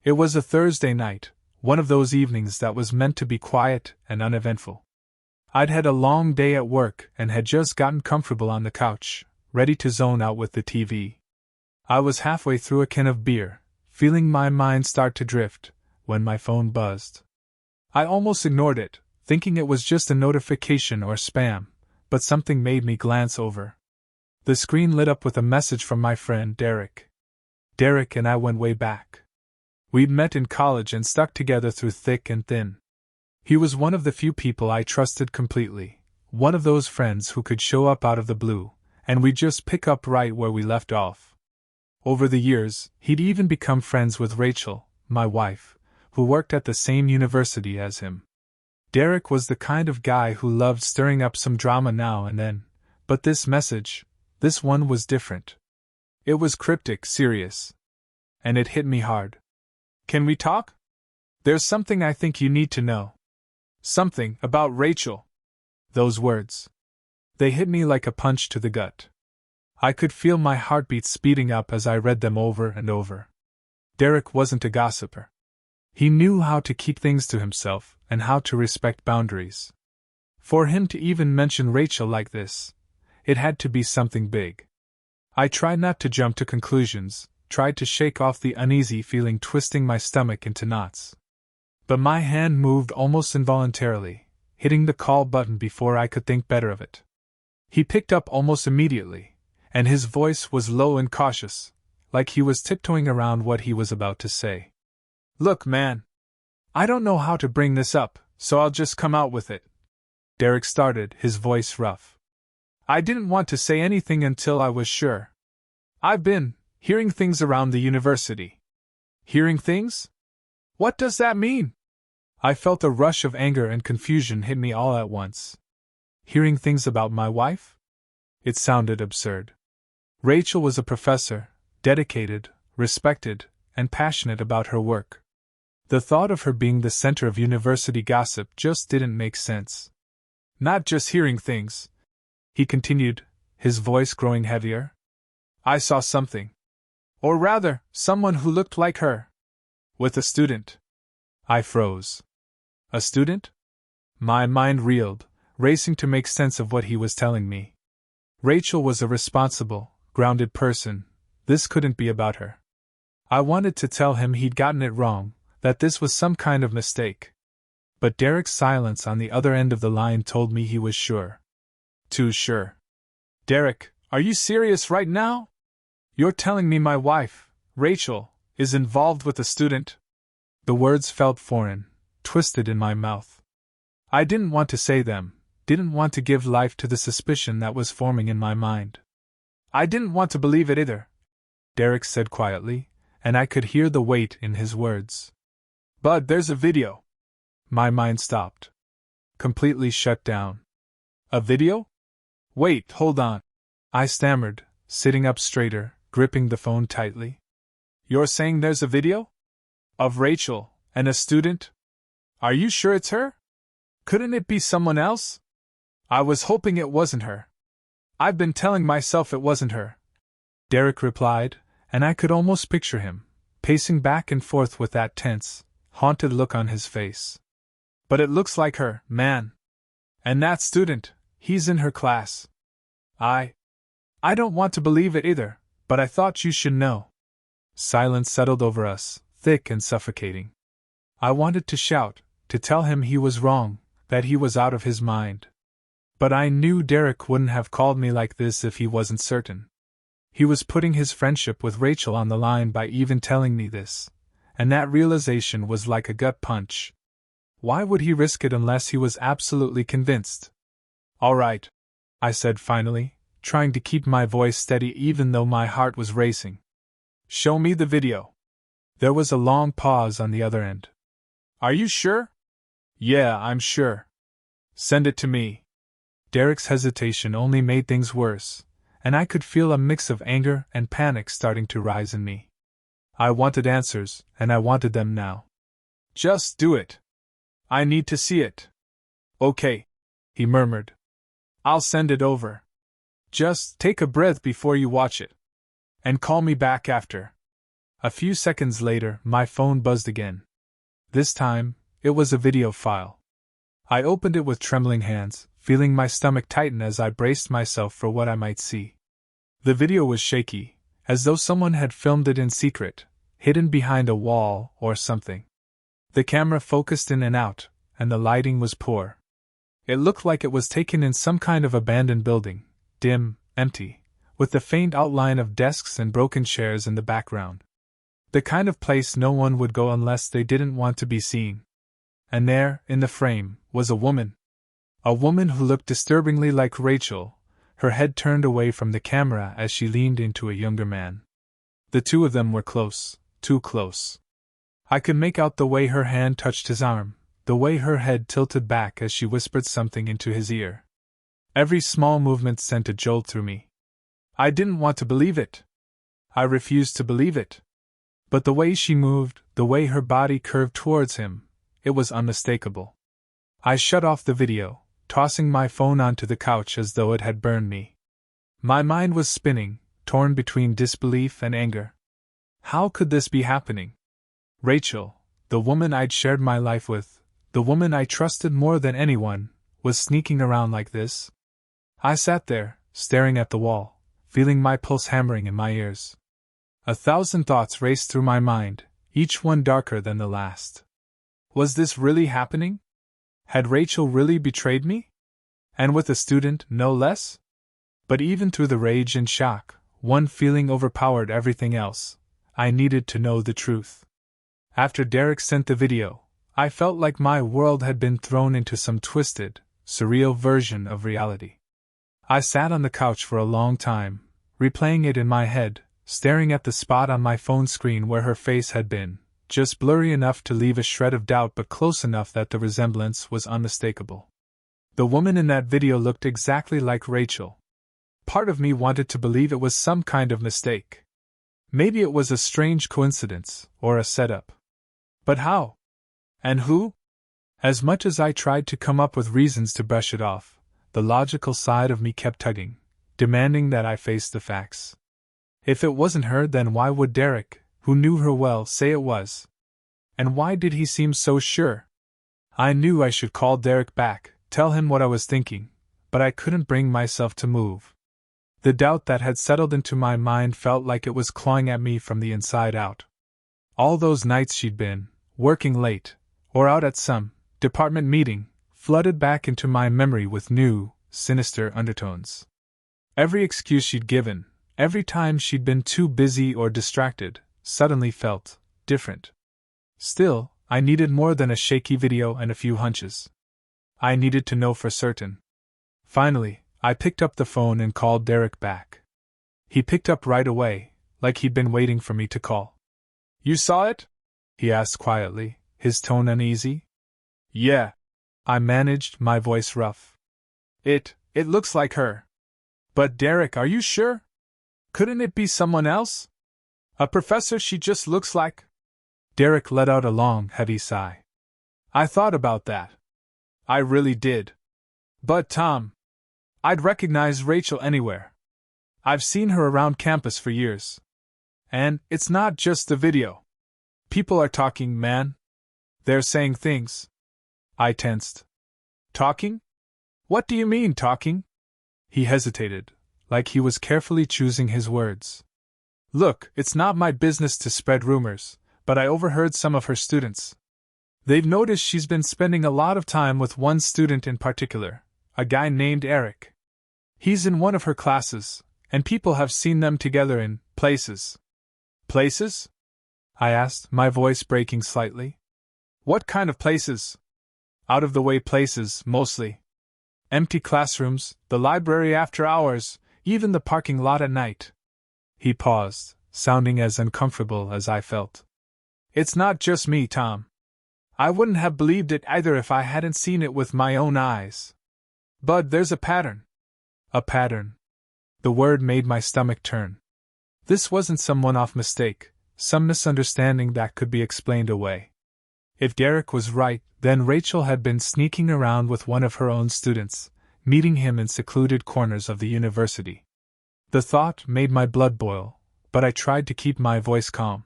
It was a Thursday night, one of those evenings that was meant to be quiet and uneventful. I'd had a long day at work and had just gotten comfortable on the couch, ready to zone out with the TV. I was halfway through a can of beer, feeling my mind start to drift, when my phone buzzed. I almost ignored it, thinking it was just a notification or spam, but something made me glance over. The screen lit up with a message from my friend Derek. Derek and I went way back. We'd met in college and stuck together through thick and thin. He was one of the few people I trusted completely, one of those friends who could show up out of the blue, and we'd just pick up right where we left off. Over the years, he'd even become friends with Rachel, my wife, who worked at the same university as him. Derek was the kind of guy who loved stirring up some drama now and then, but this message, this one was different. It was cryptic, serious. And it hit me hard. "Can we talk? There's something I think you need to know. Something about Rachel." Those words. They hit me like a punch to the gut. I could feel my heartbeat speeding up as I read them over and over. Derek wasn't a gossiper. He knew how to keep things to himself and how to respect boundaries. For him to even mention Rachel like this, it had to be something big. I tried not to jump to conclusions, tried to shake off the uneasy feeling twisting my stomach into knots. But my hand moved almost involuntarily, hitting the call button before I could think better of it. He picked up almost immediately, and his voice was low and cautious, like he was tiptoeing around what he was about to say. "Look, man. I don't know how to bring this up, so I'll just come out with it." Derek started, his voice rough. "I didn't want to say anything until I was sure. I've been hearing things around the university." "Hearing things? What does that mean?" I felt a rush of anger and confusion hit me all at once. Hearing things about my wife? It sounded absurd. Rachel was a professor, dedicated, respected, and passionate about her work. The thought of her being the center of university gossip just didn't make sense. "Not just hearing things," he continued, his voice growing heavier. "I saw something. Or rather, someone who looked like her. With a student." I froze. A student? My mind reeled, racing to make sense of what he was telling me. Rachel was a responsible, grounded person. This couldn't be about her. I wanted to tell him he'd gotten it wrong, that this was some kind of mistake. But Derek's silence on the other end of the line told me he was sure. Too sure. "Derek, are you serious right now? You're telling me my wife, Rachel, is involved with a student?" The words felt foreign, twisted in my mouth. I didn't want to say them, didn't want to give life to the suspicion that was forming in my mind. "I didn't want to believe it either," Derek said quietly, and I could hear the weight in his words. "But there's a video." My mind stopped. Completely shut down. "A video? Wait, hold on," I stammered, sitting up straighter, gripping the phone tightly. "You're saying there's a video? Of Rachel, and a student? Are you sure it's her? Couldn't it be someone else?" "I was hoping it wasn't her. I've been telling myself it wasn't her," Derek replied, and I could almost picture him, pacing back and forth with that tense, haunted look on his face. "But it looks like her, man. And that student, he's in her class. I don't want to believe it either, but I thought you should know." Silence settled over us, thick and suffocating. I wanted to shout, to tell him he was wrong, that he was out of his mind. But I knew Derek wouldn't have called me like this if he wasn't certain. He was putting his friendship with Rachel on the line by even telling me this, and that realization was like a gut punch. Why would he risk it unless he was absolutely convinced? "All right," I said finally, trying to keep my voice steady even though my heart was racing. "Show me the video." There was a long pause on the other end. "Are you sure?" "Yeah, I'm sure." "Send it to me." Derek's hesitation only made things worse, and I could feel a mix of anger and panic starting to rise in me. I wanted answers, and I wanted them now. "Just do it. I need to see it." "Okay," he murmured. "I'll send it over. Just take a breath before you watch it. And call me back after." A few seconds later, my phone buzzed again. This time, it was a video file. I opened it with trembling hands, feeling my stomach tighten as I braced myself for what I might see. The video was shaky, as though someone had filmed it in secret, hidden behind a wall or something. The camera focused in and out, and the lighting was poor. It looked like it was taken in some kind of abandoned building, dim, empty, with the faint outline of desks and broken chairs in the background. The kind of place no one would go unless they didn't want to be seen. And there, in the frame, was a woman. A woman who looked disturbingly like Rachel, her head turned away from the camera as she leaned into a younger man. The two of them were close, too close. I could make out the way her hand touched his arm, the way her head tilted back as she whispered something into his ear. Every small movement sent a jolt through me. I didn't want to believe it. I refused to believe it. But the way she moved, the way her body curved towards him, it was unmistakable. I shut off the video, tossing my phone onto the couch as though it had burned me. My mind was spinning, torn between disbelief and anger. How could this be happening? Rachel, the woman I'd shared my life with, the woman I trusted more than anyone, was sneaking around like this? I sat there, staring at the wall, feeling my pulse hammering in my ears. 1,000 thoughts raced through my mind, each one darker than the last. Was this really happening? Had Rachel really betrayed me? And with a student, no less? But even through the rage and shock, one feeling overpowered everything else. I needed to know the truth. After Derek sent the video, I felt like my world had been thrown into some twisted, surreal version of reality. I sat on the couch for a long time, replaying it in my head, staring at the spot on my phone screen where her face had been, just blurry enough to leave a shred of doubt but close enough that the resemblance was unmistakable. The woman in that video looked exactly like Rachel. Part of me wanted to believe it was some kind of mistake. Maybe it was a strange coincidence, or a setup. But how? And who? As much as I tried to come up with reasons to brush it off, the logical side of me kept tugging, demanding that I face the facts. If it wasn't her, then why would Derek, who knew her well, say it was? And why did he seem so sure? I knew I should call Derek back, tell him what I was thinking, but I couldn't bring myself to move. The doubt that had settled into my mind felt like it was clawing at me from the inside out. All those nights she'd been, working late, or out at some department meeting, flooded back into my memory with new, sinister undertones. Every excuse she'd given, every time she'd been too busy or distracted, suddenly felt different. Still, I needed more than a shaky video and a few hunches. I needed to know for certain. Finally, I picked up the phone and called Derek back. He picked up right away, like he'd been waiting for me to call. "You saw it?" he asked quietly, his tone uneasy. "Yeah," I managed, my voice rough. It looks like her." "But Derek, are you sure? Couldn't it be someone else? A professor she just looks like?" Derek let out a long, heavy sigh. "I thought about that. I really did. But Tom, I'd recognize Rachel anywhere. I've seen her around campus for years. And it's not just the video. People are talking, man. They're saying things." I tensed. "Talking? What do you mean, talking?" He hesitated, like he was carefully choosing his words. "Look, it's not my business to spread rumors, but I overheard some of her students. They've noticed she's been spending a lot of time with one student in particular, a guy named Eric. He's in one of her classes, and people have seen them together in places." "Places?" I asked, my voice breaking slightly. "What kind of places?" "Out-of-the-way places, mostly. Empty classrooms, the library after hours, even the parking lot at night." He paused, sounding as uncomfortable as I felt. "It's not just me, Tom. I wouldn't have believed it either if I hadn't seen it with my own eyes. But there's a pattern." A pattern. The word made my stomach turn. This wasn't some one-off mistake, some misunderstanding that could be explained away. If Derek was right, then Rachel had been sneaking around with one of her own students, meeting him in secluded corners of the university. The thought made my blood boil, but I tried to keep my voice calm.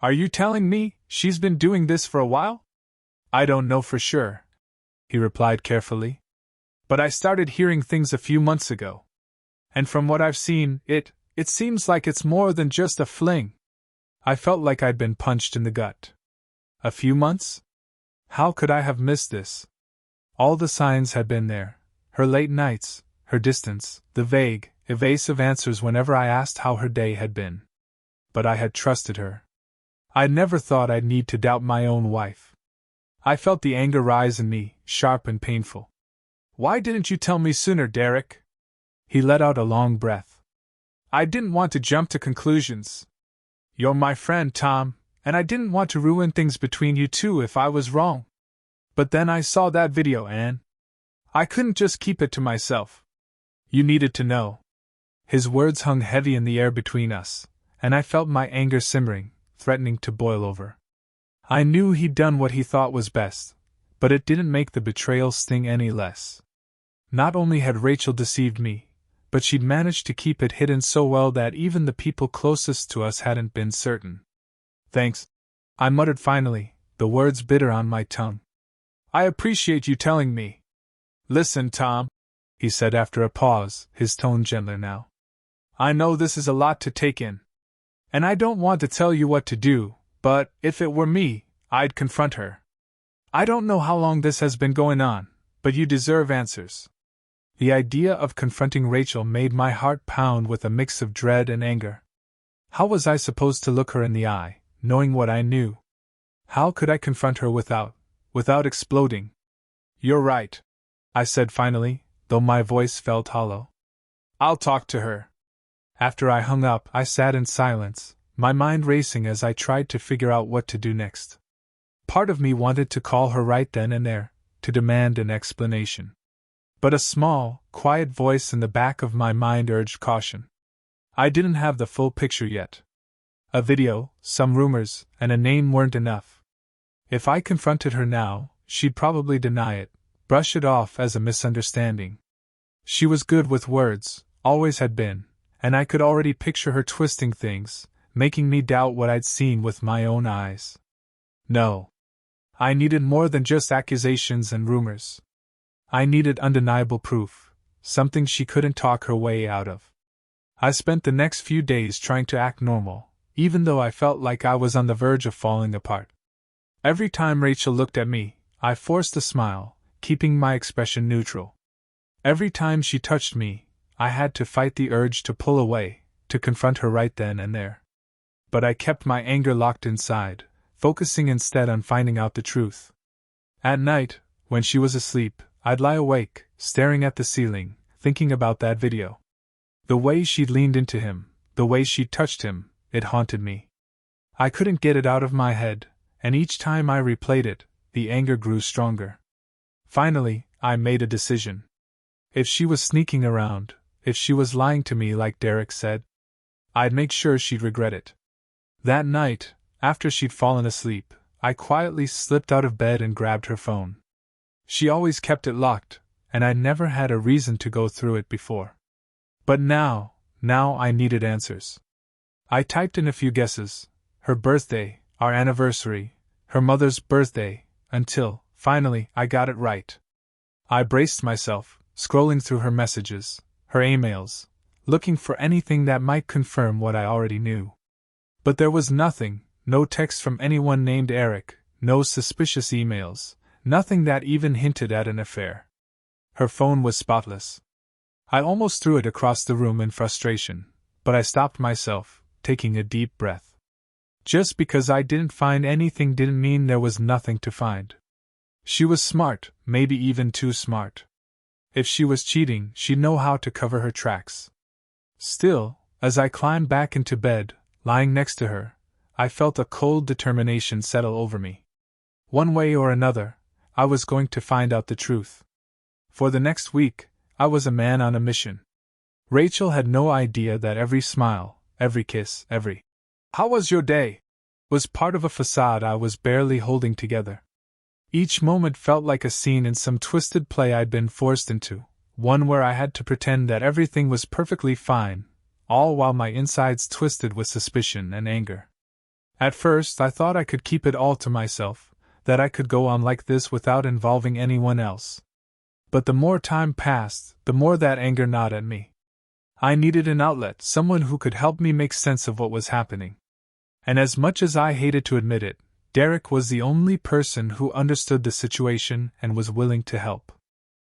Are you telling me she's been doing this for a while? I don't know for sure, he replied carefully. But I started hearing things a few months ago. And from what I've seen, it seems like it's more than just a fling. I felt like I'd been punched in the gut. A few months? How could I have missed this? All the signs had been there. Her late nights, her distance, the vague, evasive answers whenever I asked how her day had been. But I had trusted her. I never thought I'd need to doubt my own wife. I felt the anger rise in me, sharp and painful. Why didn't you tell me sooner, Derek? He let out a long breath. I didn't want to jump to conclusions. You're my friend, Tom, and I didn't want to ruin things between you two if I was wrong. But then I saw that video, Anne. I couldn't just keep it to myself. You needed to know. His words hung heavy in the air between us, and I felt my anger simmering, threatening to boil over. I knew he'd done what he thought was best, but it didn't make the betrayal sting any less. Not only had Rachel deceived me, but she'd managed to keep it hidden so well that even the people closest to us hadn't been certain. Thanks, I muttered finally, the words bitter on my tongue. I appreciate you telling me. Listen, Tom, he said after a pause, his tone gentler now. I know this is a lot to take in. And I don't want to tell you what to do, but if it were me, I'd confront her. I don't know how long this has been going on, but you deserve answers. The idea of confronting Rachel made my heart pound with a mix of dread and anger. How was I supposed to look her in the eye, knowing what I knew? How could I confront her without exploding? You're right, I said finally, though my voice felt hollow. I'll talk to her. After I hung up, I sat in silence, my mind racing as I tried to figure out what to do next. Part of me wanted to call her right then and there, to demand an explanation. But a small, quiet voice in the back of my mind urged caution. I didn't have the full picture yet. A video, some rumors, and a name weren't enough. If I confronted her now, she'd probably deny it, brush it off as a misunderstanding. She was good with words, always had been, and I could already picture her twisting things, making me doubt what I'd seen with my own eyes. No. I needed more than just accusations and rumors. I needed undeniable proof, something she couldn't talk her way out of. I spent the next few days trying to act normal, even though I felt like I was on the verge of falling apart. Every time Rachel looked at me, I forced a smile, keeping my expression neutral. Every time she touched me, I had to fight the urge to pull away, to confront her right then and there. But I kept my anger locked inside, focusing instead on finding out the truth. At night, when she was asleep, I'd lie awake, staring at the ceiling, thinking about that video. The way she'd leaned into him, the way she'd touched him, it haunted me. I couldn't get it out of my head, and each time I replayed it, the anger grew stronger. Finally, I made a decision. If she was sneaking around, if she was lying to me like Derek said, I'd make sure she'd regret it. That night, after she'd fallen asleep, I quietly slipped out of bed and grabbed her phone. She always kept it locked, and I'd never had a reason to go through it before. But now I needed answers. I typed in a few guesses, her birthday, our anniversary, her mother's birthday, until, finally, I got it right. I braced myself, scrolling through her messages, her emails, looking for anything that might confirm what I already knew. But there was nothing, no text from anyone named Eric, no suspicious emails, nothing that even hinted at an affair. Her phone was spotless. I almost threw it across the room in frustration, but I stopped myself, taking a deep breath. Just because I didn't find anything didn't mean there was nothing to find. She was smart, maybe even too smart. If she was cheating, she'd know how to cover her tracks. Still, as I climbed back into bed, lying next to her, I felt a cold determination settle over me. One way or another, I was going to find out the truth. For the next week, I was a man on a mission. Rachel had no idea that every smile, every kiss, every "How was your day?" was part of a facade I was barely holding together. Each moment felt like a scene in some twisted play I'd been forced into, one where I had to pretend that everything was perfectly fine, all while my insides twisted with suspicion and anger. At first I thought I could keep it all to myself, that I could go on like this without involving anyone else. But the more time passed, the more that anger gnawed at me. I needed an outlet, someone who could help me make sense of what was happening. And as much as I hated to admit it, Derek was the only person who understood the situation and was willing to help.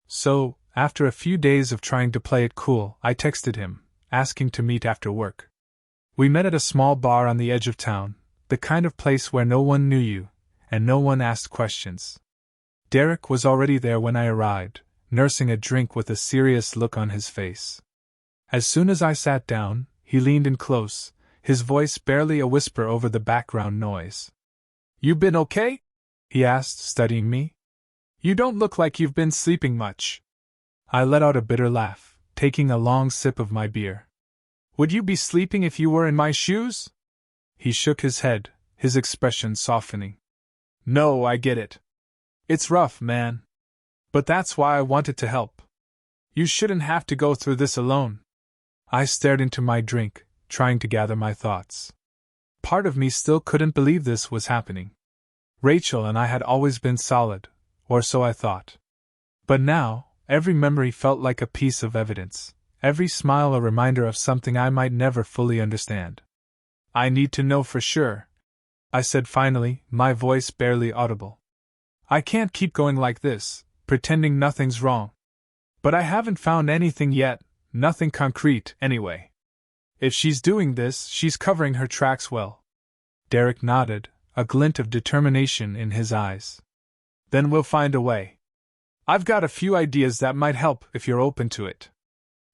So, after a few days of trying to play it cool, I texted him, asking to meet after work. We met at a small bar on the edge of town, the kind of place where no one knew you, and no one asked questions. Derek was already there when I arrived, nursing a drink with a serious look on his face. As soon as I sat down, he leaned in close, his voice barely a whisper over the background noise. "You been okay?" he asked, studying me. "You don't look like you've been sleeping much." I let out a bitter laugh, taking a long sip of my beer. "Would you be sleeping if you were in my shoes?" He shook his head, his expression softening. "No, I get it. It's rough, man. But that's why I wanted to help. You shouldn't have to go through this alone." I stared into my drink, trying to gather my thoughts. Part of me still couldn't believe this was happening. Rachel and I had always been solid, or so I thought. But now, every memory felt like a piece of evidence, every smile a reminder of something I might never fully understand. "I need to know for sure," I said finally, my voice barely audible. "I can't keep going like this, pretending nothing's wrong. But I haven't found anything yet, nothing concrete, anyway. If she's doing this, she's covering her tracks well." Derek nodded, a glint of determination in his eyes. "Then we'll find a way. I've got a few ideas that might help if you're open to it."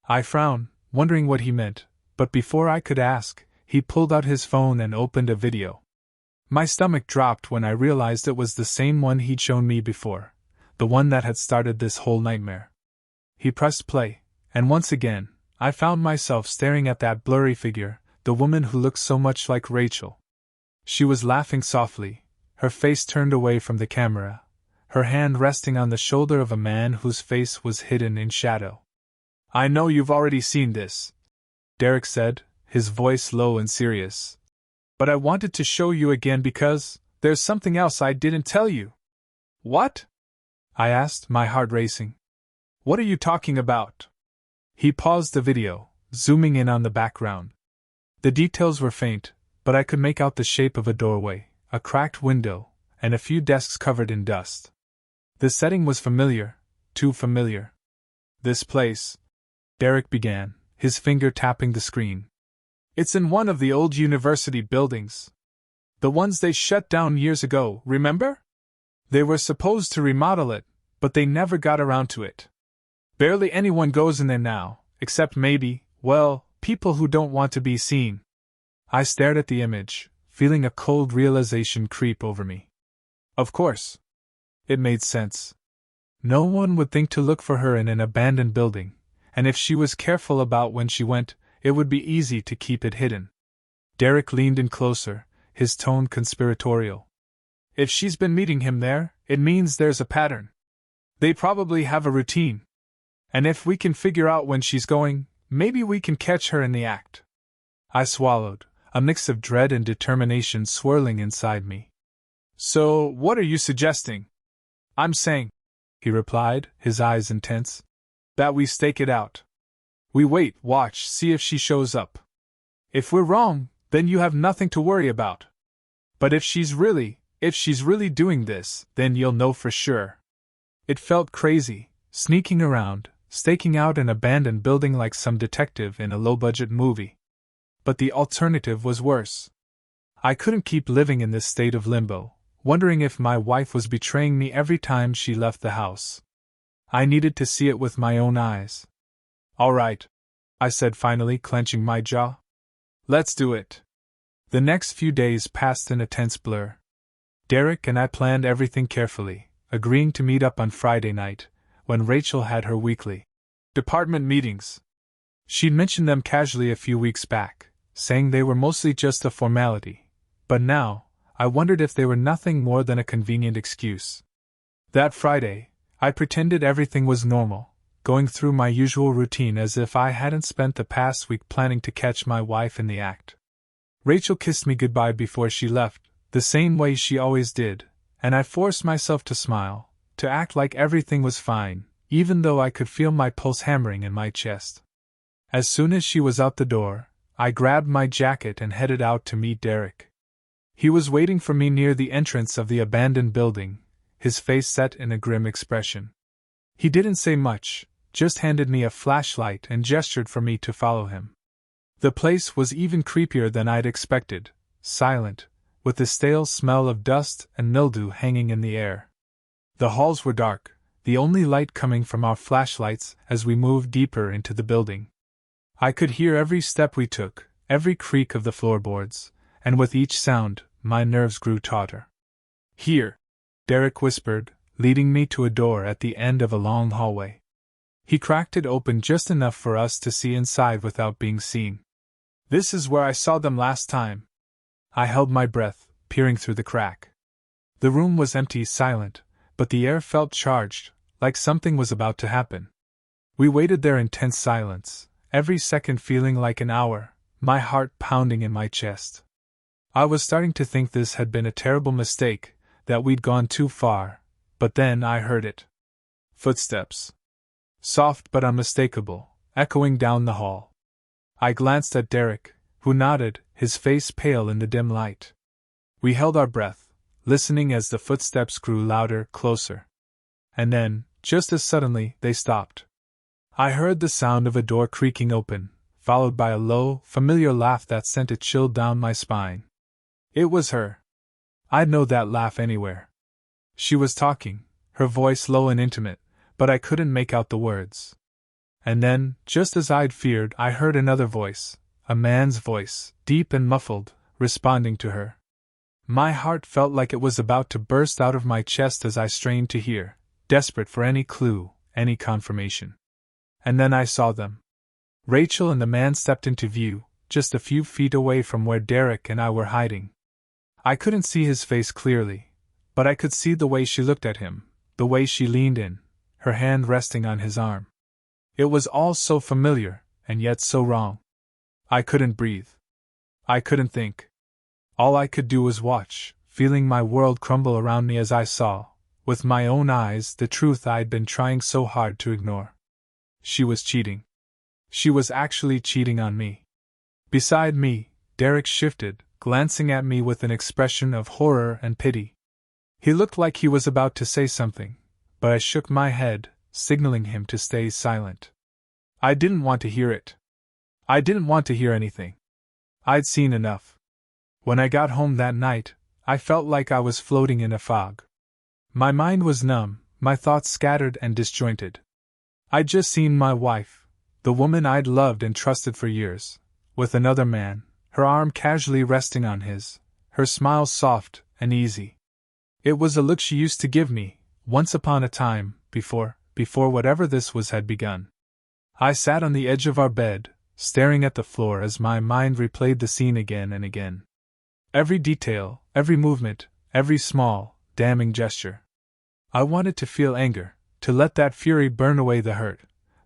I frowned, wondering what he meant, but before I could ask, he pulled out his phone and opened a video. My stomach dropped when I realized it was the same one he'd shown me before, the one that had started this whole nightmare. He pressed play, and once again, I found myself staring at that blurry figure, the woman who looked so much like Rachel. She was laughing softly, her face turned away from the camera, her hand resting on the shoulder of a man whose face was hidden in shadow. "I know you've already seen this," Derek said, his voice low and serious. "But I wanted to show you again because there's something else I didn't tell you." "What?" I asked, my heart racing. "What are you talking about?" He paused the video, zooming in on the background. The details were faint, but I could make out the shape of a doorway, a cracked window, and a few desks covered in dust. The setting was familiar, too familiar. "This place," Derek began, his finger tapping the screen. "It's in one of the old university buildings. The ones they shut down years ago, remember? They were supposed to remodel it, but they never got around to it. Barely anyone goes in there now, except maybe, well, people who don't want to be seen." I stared at the image, feeling a cold realization creep over me. Of course. It made sense. No one would think to look for her in an abandoned building, and if she was careful about when she went, it would be easy to keep it hidden. Derek leaned in closer, his tone conspiratorial. "If she's been meeting him there, it means there's a pattern. They probably have a routine. And if we can figure out when she's going, maybe we can catch her in the act." I swallowed, a mix of dread and determination swirling inside me. "So, what are you suggesting?" "I'm saying," he replied, his eyes intense, "that we stake it out. We wait, watch, see if she shows up. If we're wrong, then you have nothing to worry about. But if she's really doing this, then you'll know for sure." It felt crazy, sneaking around, staking out an abandoned building like some detective in a low-budget movie. But the alternative was worse. I couldn't keep living in this state of limbo, wondering if my wife was betraying me every time she left the house. I needed to see it with my own eyes. "All right," I said finally, clenching my jaw. "Let's do it." The next few days passed in a tense blur. Derek and I planned everything carefully, agreeing to meet up on Friday night, when Rachel had her weekly department meetings. She'd mentioned them casually a few weeks back, saying they were mostly just a formality, but now, I wondered if they were nothing more than a convenient excuse. That Friday, I pretended everything was normal, going through my usual routine as if I hadn't spent the past week planning to catch my wife in the act. Rachel kissed me goodbye before she left, the same way she always did, and I forced myself to smile, to act like everything was fine, even though I could feel my pulse hammering in my chest. As soon as she was out the door, I grabbed my jacket and headed out to meet Derek. He was waiting for me near the entrance of the abandoned building, his face set in a grim expression. He didn't say much, just handed me a flashlight and gestured for me to follow him. The place was even creepier than I'd expected, silent, with the stale smell of dust and mildew hanging in the air. The halls were dark, the only light coming from our flashlights as we moved deeper into the building. I could hear every step we took, every creak of the floorboards, and with each sound, my nerves grew tauter. "Here," Derek whispered, leading me to a door at the end of a long hallway. He cracked it open just enough for us to see inside without being seen. "This is where I saw them last time." I held my breath, peering through the crack. The room was empty, silent, but the air felt charged, like something was about to happen. We waited there in tense silence, every second feeling like an hour, my heart pounding in my chest. I was starting to think this had been a terrible mistake, that we'd gone too far, but then I heard it. Footsteps. Soft but unmistakable, echoing down the hall. I glanced at Derek, who nodded, his face pale in the dim light. We held our breath, listening as the footsteps grew louder, closer. And then, just as suddenly, they stopped. I heard the sound of a door creaking open, followed by a low, familiar laugh that sent a chill down my spine. It was her. I'd know that laugh anywhere. She was talking, her voice low and intimate, but I couldn't make out the words. And then, just as I'd feared, I heard another voice, a man's voice, deep and muffled, responding to her. My heart felt like it was about to burst out of my chest as I strained to hear, desperate for any clue, any confirmation. And then I saw them. Rachel and the man stepped into view, just a few feet away from where Derek and I were hiding. I couldn't see his face clearly, but I could see the way she looked at him, the way she leaned in, her hand resting on his arm. It was all so familiar, and yet so wrong. I couldn't breathe. I couldn't think. All I could do was watch, feeling my world crumble around me as I saw, with my own eyes, the truth I'd been trying so hard to ignore. She was cheating. She was actually cheating on me. Beside me, Derek shifted, glancing at me with an expression of horror and pity. He looked like he was about to say something, but I shook my head, signaling him to stay silent. I didn't want to hear it. I didn't want to hear anything. I'd seen enough. When I got home that night, I felt like I was floating in a fog. My mind was numb, my thoughts scattered and disjointed. I'd just seen my wife, the woman I'd loved and trusted for years, with another man, her arm casually resting on his, her smile soft and easy. It was a look she used to give me, once upon a time, before whatever this was had begun. I sat on the edge of our bed, staring at the floor as my mind replayed the scene again and again. Every detail, every movement, every small, damning gesture. I wanted to feel anger, to let that fury burn away the hurt,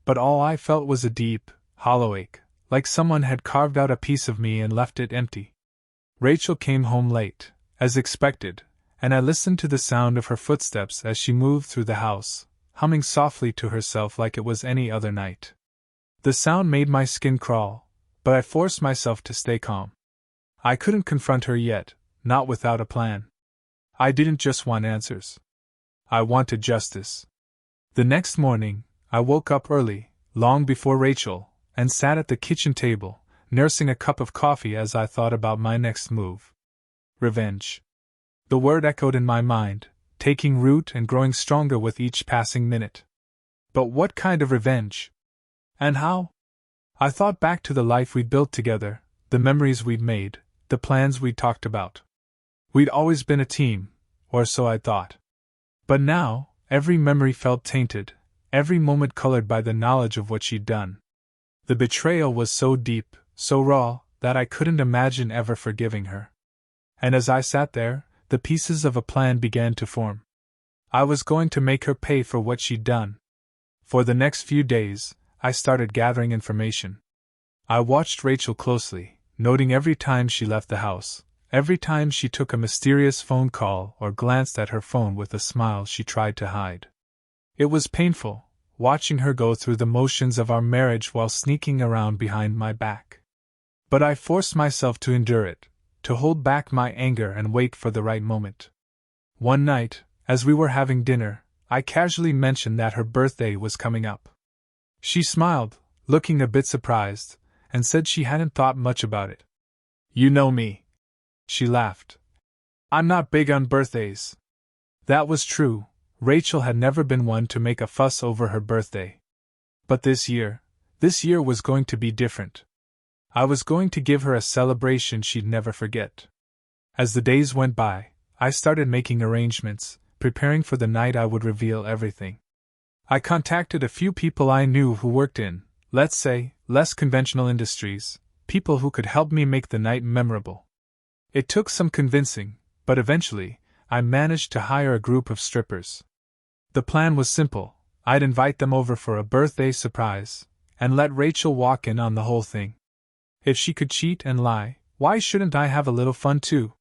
but all I felt was a deep, hollow ache, like someone had carved out a piece of me and left it empty. Rachel came home late, as expected, and I listened to the sound of her footsteps as she moved through the house, humming softly to herself like it was any other night. The sound made my skin crawl, but I forced myself to stay calm. I couldn't confront her yet, not without a plan. I didn't just want answers. I wanted justice. The next morning, I woke up early, long before Rachel, and sat at the kitchen table, nursing a cup of coffee as I thought about my next move. Revenge. The word echoed in my mind, taking root and growing stronger with each passing minute. But what kind of revenge? And how? I thought back to the life we'd built together, the memories we'd made, the plans we'd talked about. We'd always been a team, or so I'd thought. But now, every memory felt tainted, every moment colored by the knowledge of what she'd done. The betrayal was so deep, so raw, that I couldn't imagine ever forgiving her. And as I sat there, the pieces of a plan began to form. I was going to make her pay for what she'd done. For the next few days, I started gathering information. I watched Rachel closely, noting every time she left the house, every time she took a mysterious phone call or glanced at her phone with a smile she tried to hide. It was painful, watching her go through the motions of our marriage while sneaking around behind my back. But I forced myself to endure it, to hold back my anger and wait for the right moment. One night, as we were having dinner, I casually mentioned that her birthday was coming up. She smiled, looking a bit surprised, and said she hadn't thought much about it. "You know me," she laughed. "I'm not big on birthdays." That was true. Rachel had never been one to make a fuss over her birthday. But this year was going to be different. I was going to give her a celebration she'd never forget. As the days went by, I started making arrangements, preparing for the night I would reveal everything. I contacted a few people I knew who worked in, let's say, less conventional industries, people who could help me make the night memorable. It took some convincing, but eventually, I managed to hire a group of strippers. The plan was simple. I'd invite them over for a birthday surprise, and let Rachel walk in on the whole thing. If she could cheat and lie, why shouldn't I have a little fun too?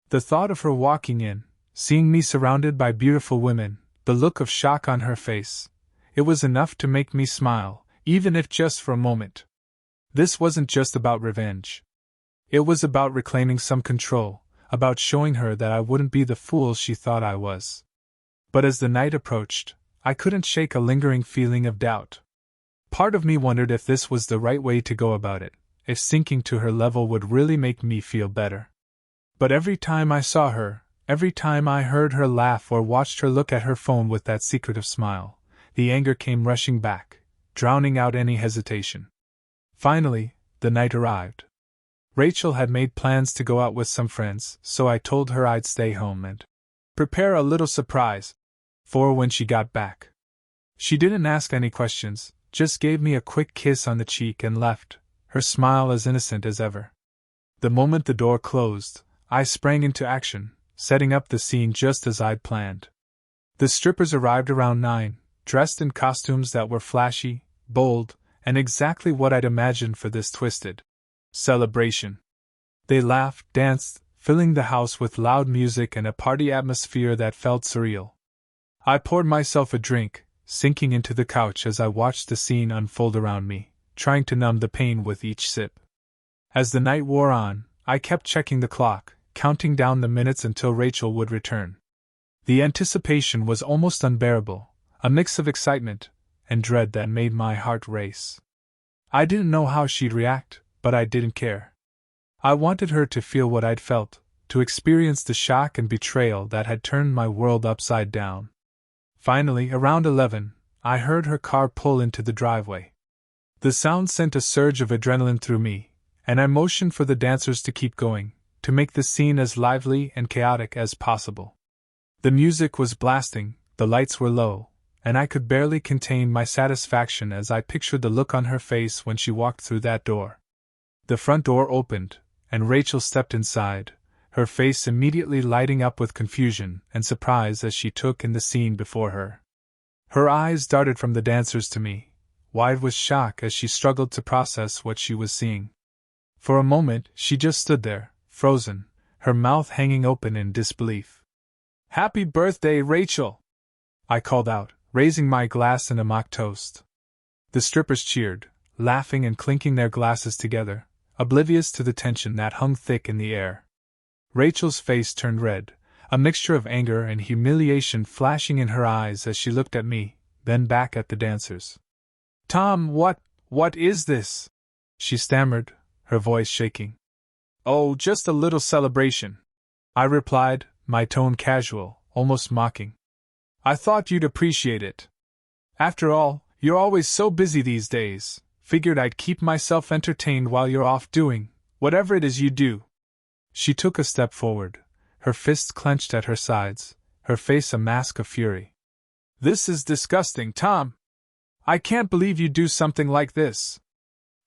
The thought of her walking in, seeing me surrounded by beautiful women, the look of shock on her face, it was enough to make me smile, even if just for a moment. This wasn't just about revenge. It was about reclaiming some control, about showing her that I wouldn't be the fool she thought I was. But as the night approached, I couldn't shake a lingering feeling of doubt. Part of me wondered if this was the right way to go about it, if sinking to her level would really make me feel better. But every time I saw her, every time I heard her laugh or watched her look at her phone with that secretive smile, the anger came rushing back, drowning out any hesitation. Finally, the night arrived. Rachel had made plans to go out with some friends, so I told her I'd stay home and prepare a little surprise for when she got back. She didn't ask any questions, just gave me a quick kiss on the cheek and left, her smile as innocent as ever. The moment the door closed, I sprang into action, setting up the scene just as I'd planned. The strippers arrived around 9, dressed in costumes that were flashy, bold, and exactly what I'd imagined for this twisted celebration. They laughed, danced, filling the house with loud music and a party atmosphere that felt surreal. I poured myself a drink, sinking into the couch as I watched the scene unfold around me, trying to numb the pain with each sip. As the night wore on, I kept checking the clock, counting down the minutes until Rachel would return. The anticipation was almost unbearable, a mix of excitement and dread that made my heart race. I didn't know how she'd react, but I didn't care. I wanted her to feel what I'd felt, to experience the shock and betrayal that had turned my world upside down. Finally, around 11, I heard her car pull into the driveway. The sound sent a surge of adrenaline through me, and I motioned for the dancers to keep going, to make the scene as lively and chaotic as possible. The music was blasting, the lights were low, and I could barely contain my satisfaction as I pictured the look on her face when she walked through that door. The front door opened, and Rachel stepped inside, her face immediately lighting up with confusion and surprise as she took in the scene before her. Her eyes darted from the dancers to me, wide with shock as she struggled to process what she was seeing. For a moment, she just stood there, frozen, her mouth hanging open in disbelief. "Happy birthday, Rachel!" I called out, raising my glass in a mock toast. The strippers cheered, laughing and clinking their glasses together, oblivious to the tension that hung thick in the air. Rachel's face turned red, a mixture of anger and humiliation flashing in her eyes as she looked at me, then back at the dancers. "Tom, what is this?" she stammered, her voice shaking. "Oh, just a little celebration," I replied, my tone casual, almost mocking. "I thought you'd appreciate it. After all, you're always so busy these days. Figured I'd keep myself entertained while you're off doing whatever it is you do." She took a step forward, her fists clenched at her sides, her face a mask of fury. "This is disgusting, Tom. I can't believe you'd do something like this."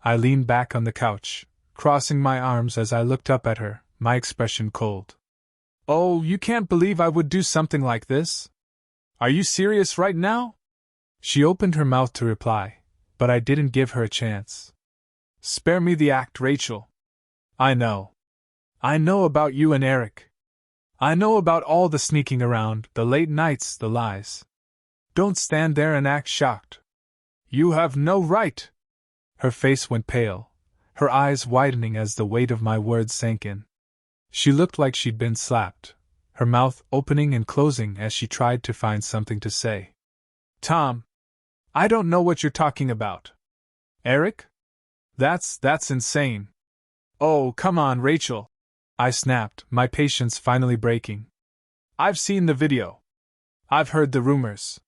I leaned back on the couch, crossing my arms as I looked up at her, my expression cold. "Oh, you can't believe I would do something like this? Are you serious right now?" She opened her mouth to reply, but I didn't give her a chance. "Spare me the act, Rachel." I know. I know about you and Eric. I know about all the sneaking around, the late nights, the lies. Don't stand there and act shocked. You have no right. Her face went pale, her eyes widening as the weight of my words sank in. She looked like she'd been slapped, her mouth opening and closing as she tried to find something to say. Tom, I don't know what you're talking about. Eric? That's insane. Oh, come on, Rachel, I snapped, my patience finally breaking. I've seen the video. I've heard the rumors.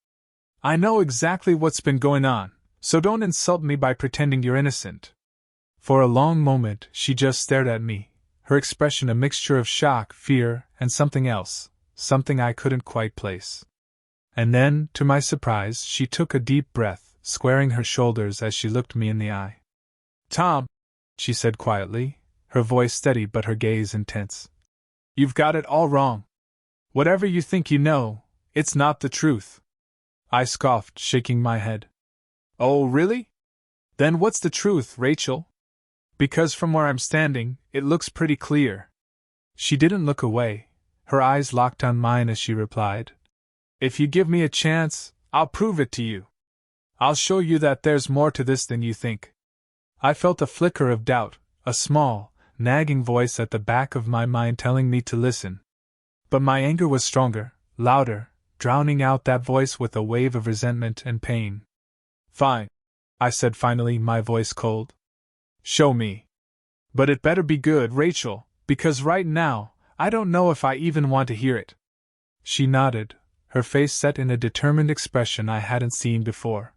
I know exactly what's been going on, so don't insult me by pretending you're innocent. For a long moment, she just stared at me, her expression a mixture of shock, fear, and something else, something I couldn't quite place. And then, to my surprise, she took a deep breath, squaring her shoulders as she looked me in the eye. Tom, she said quietly, her voice steady but her gaze intense. You've got it all wrong. Whatever you think you know, it's not the truth. I scoffed, shaking my head. Oh, really? Then what's the truth, Rachel? Because from where I'm standing, it looks pretty clear. She didn't look away, her eyes locked on mine as she replied. If you give me a chance, I'll prove it to you. I'll show you that there's more to this than you think. I felt a flicker of doubt, a small, nagging voice at the back of my mind telling me to listen. But my anger was stronger, louder, drowning out that voice with a wave of resentment and pain. Fine, I said finally, my voice cold. Show me. But it better be good, Rachel, because right now, I don't know if I even want to hear it. She nodded, her face set in a determined expression I hadn't seen before.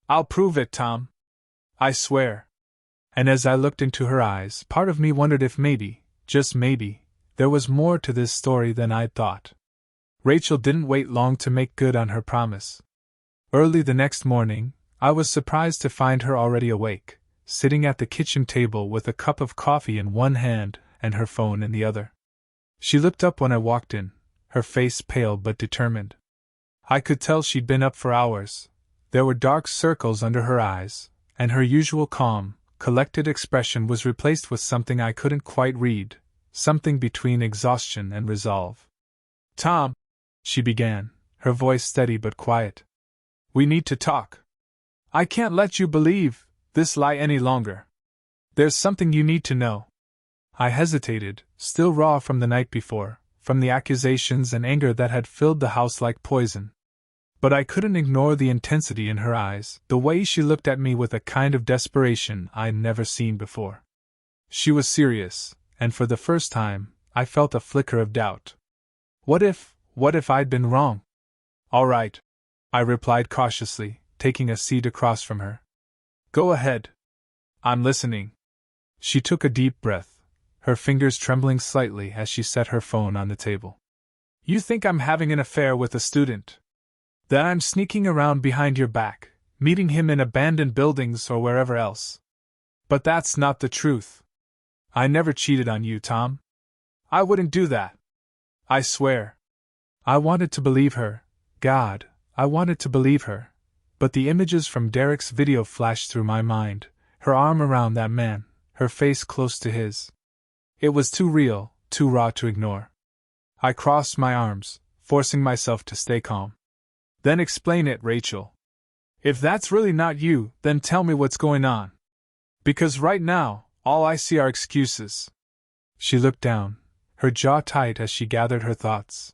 I'll prove it, Tom. I swear. And as I looked into her eyes, part of me wondered if maybe, just maybe, there was more to this story than I'd thought. Rachel didn't wait long to make good on her promise. Early the next morning, I was surprised to find her already awake, sitting at the kitchen table with a cup of coffee in one hand and her phone in the other. She looked up when I walked in, her face pale but determined. I could tell she'd been up for hours. There were dark circles under her eyes, and her usual calm, collected expression was replaced with something I couldn't quite read, something between exhaustion and resolve. Tom, she began, her voice steady but quiet. We need to talk. I can't let you believe this lie any longer. There's something you need to know. I hesitated, still raw from the night before, from the accusations and anger that had filled the house like poison. But I couldn't ignore the intensity in her eyes, the way she looked at me with a kind of desperation I'd never seen before. She was serious, and for the first time, I felt a flicker of doubt. What if I'd been wrong? All right, I replied cautiously, taking a seat across from her. Go ahead. I'm listening. She took a deep breath, her fingers trembling slightly as she set her phone on the table. You think I'm having an affair with a student? That I'm sneaking around behind your back, meeting him in abandoned buildings or wherever else. But that's not the truth. I never cheated on you, Tom. I wouldn't do that. I swear. I wanted to believe her. God, I wanted to believe her. But the images from Derek's video flashed through my mind, her arm around that man, her face close to his. It was too real, too raw to ignore. I crossed my arms, forcing myself to stay calm. Then explain it, Rachel. If that's really not you, then tell me what's going on. Because right now, all I see are excuses. She looked down, her jaw tight as she gathered her thoughts.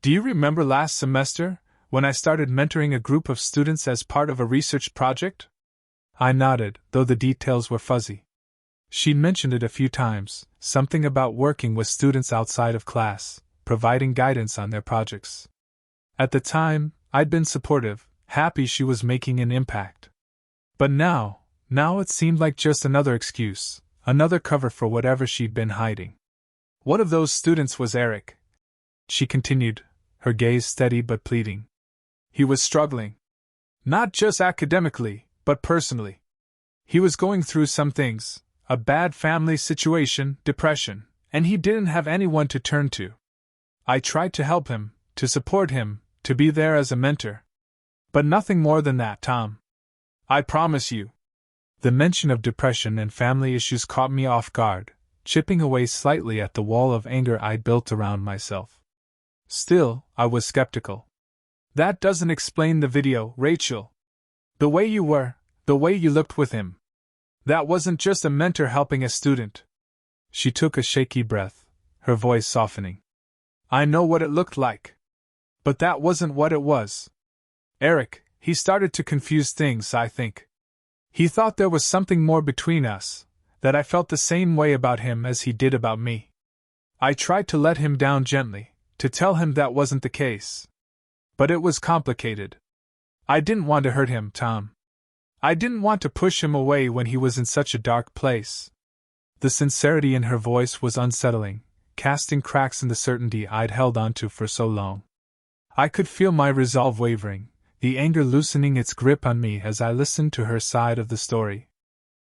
Do you remember last semester, when I started mentoring a group of students as part of a research project? I nodded, though the details were fuzzy. She'd mentioned it a few times, something about working with students outside of class, providing guidance on their projects. At the time, I'd been supportive, happy she was making an impact. But now it seemed like just another excuse, another cover for whatever she'd been hiding. One of those students was Eric. She continued, her gaze steady but pleading. He was struggling. Not just academically, but personally. He was going through some things, a bad family situation, depression, and he didn't have anyone to turn to. I tried to help him, to support him, to be there as a mentor. But nothing more than that, Tom. I promise you. The mention of depression and family issues caught me off guard, chipping away slightly at the wall of anger I'd built around myself. Still, I was skeptical. That doesn't explain the video, Rachel. The way you were, the way you looked with him. That wasn't just a mentor helping a student. She took a shaky breath, her voice softening. I know what it looked like. But that wasn't what it was. Eric, he started to confuse things, I think. He thought there was something more between us, that I felt the same way about him as he did about me. I tried to let him down gently, to tell him that wasn't the case. But it was complicated. I didn't want to hurt him, Tom. I didn't want to push him away when he was in such a dark place. The sincerity in her voice was unsettling, casting cracks in the certainty I'd held onto for so long. I could feel my resolve wavering, the anger loosening its grip on me as I listened to her side of the story.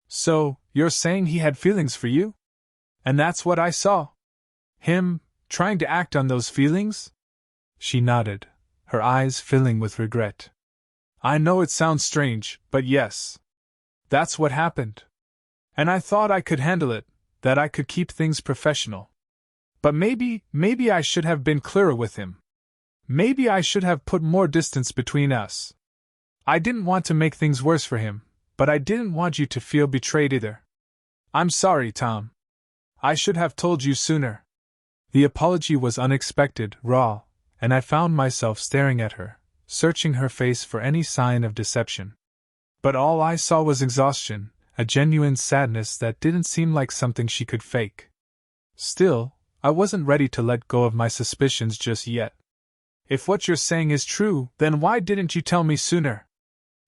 So, you're saying he had feelings for you? And that's what I saw? Him, trying to act on those feelings? She nodded, her eyes filling with regret. I know it sounds strange, but yes. That's what happened. And I thought I could handle it, that I could keep things professional. But maybe I should have been clearer with him. Maybe I should have put more distance between us. I didn't want to make things worse for him, but I didn't want you to feel betrayed either. I'm sorry, Tom. I should have told you sooner. The apology was unexpected, raw, and I found myself staring at her, searching her face for any sign of deception. But all I saw was exhaustion, a genuine sadness that didn't seem like something she could fake. Still, I wasn't ready to let go of my suspicions just yet. If what you're saying is true, then why didn't you tell me sooner?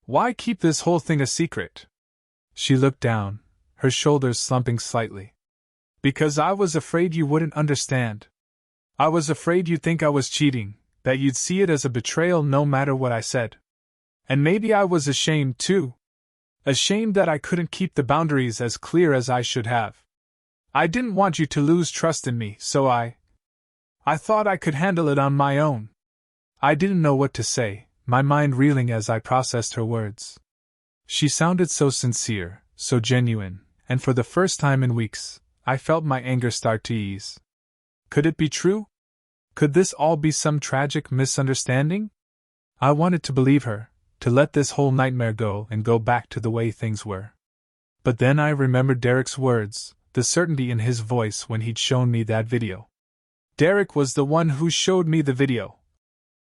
Why keep this whole thing a secret? She looked down, her shoulders slumping slightly. Because I was afraid you wouldn't understand. I was afraid you'd think I was cheating, that you'd see it as a betrayal no matter what I said. And maybe I was ashamed too. Ashamed that I couldn't keep the boundaries as clear as I should have. I didn't want you to lose trust in me, so I thought I could handle it on my own. I didn't know what to say, my mind reeling as I processed her words. She sounded so sincere, so genuine, and for the first time in weeks, I felt my anger start to ease. Could it be true? Could this all be some tragic misunderstanding? I wanted to believe her, to let this whole nightmare go and go back to the way things were. But then I remembered Derek's words, the certainty in his voice when he'd shown me that video. Derek was the one who showed me the video,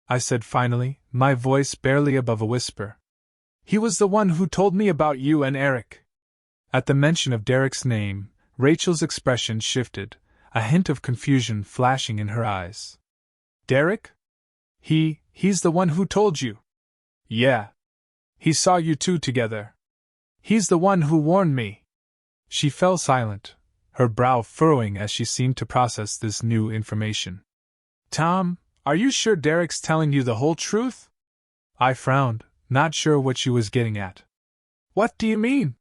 I said finally, my voice barely above a whisper. He was the one who told me about you and Eric. At the mention of Derek's name, Rachel's expression shifted, a hint of confusion flashing in her eyes. Derek? He's the one who told you. Yeah. He saw you two together. He's the one who warned me. She fell silent, her brow furrowing as she seemed to process this new information. Tom, are you sure Derek's telling you the whole truth? I frowned, not sure what she was getting at. What do you mean?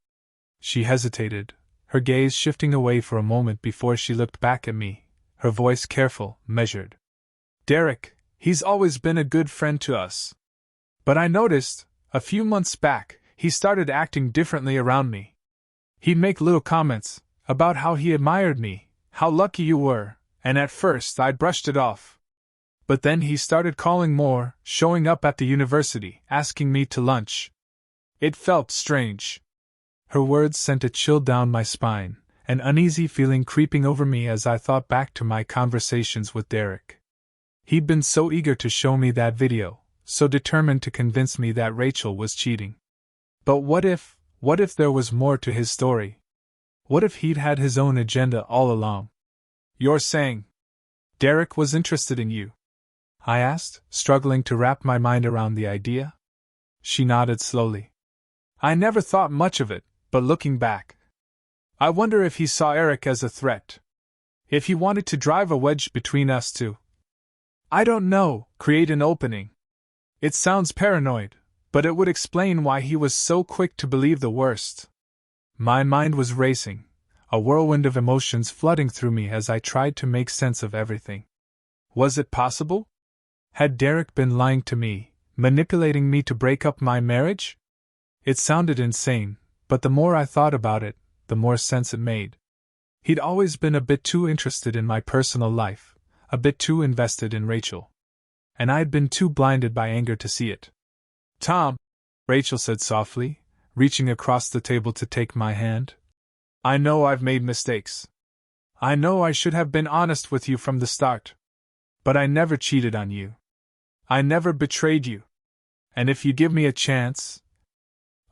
She hesitated, her gaze shifting away for a moment before she looked back at me, her voice careful, measured. Derek, he's always been a good friend to us. But I noticed, a few months back, he started acting differently around me. He'd make little comments, about how he admired me, how lucky you were, and at first I'd brushed it off. But then he started calling more, showing up at the university, asking me to lunch. It felt strange. Her words sent a chill down my spine, an uneasy feeling creeping over me as I thought back to my conversations with Derek. He'd been so eager to show me that video, so determined to convince me that Rachel was cheating. But what if there was more to his story? What if he'd had his own agenda all along? You're saying Derek was interested in you? I asked, struggling to wrap my mind around the idea. She nodded slowly. I never thought much of it, but looking back, I wonder if he saw Eric as a threat. If he wanted to drive a wedge between us two. I don't know, create an opening. It sounds paranoid, but it would explain why he was so quick to believe the worst. My mind was racing, a whirlwind of emotions flooding through me as I tried to make sense of everything. Was it possible? Had Derek been lying to me, manipulating me to break up my marriage? It sounded insane, but the more I thought about it, the more sense it made. He'd always been a bit too interested in my personal life, a bit too invested in Rachel. And I'd been too blinded by anger to see it. Tom, Rachel said softly, reaching across the table to take my hand. I know I've made mistakes. I know I should have been honest with you from the start. But I never cheated on you. I never betrayed you. And if you give me a chance,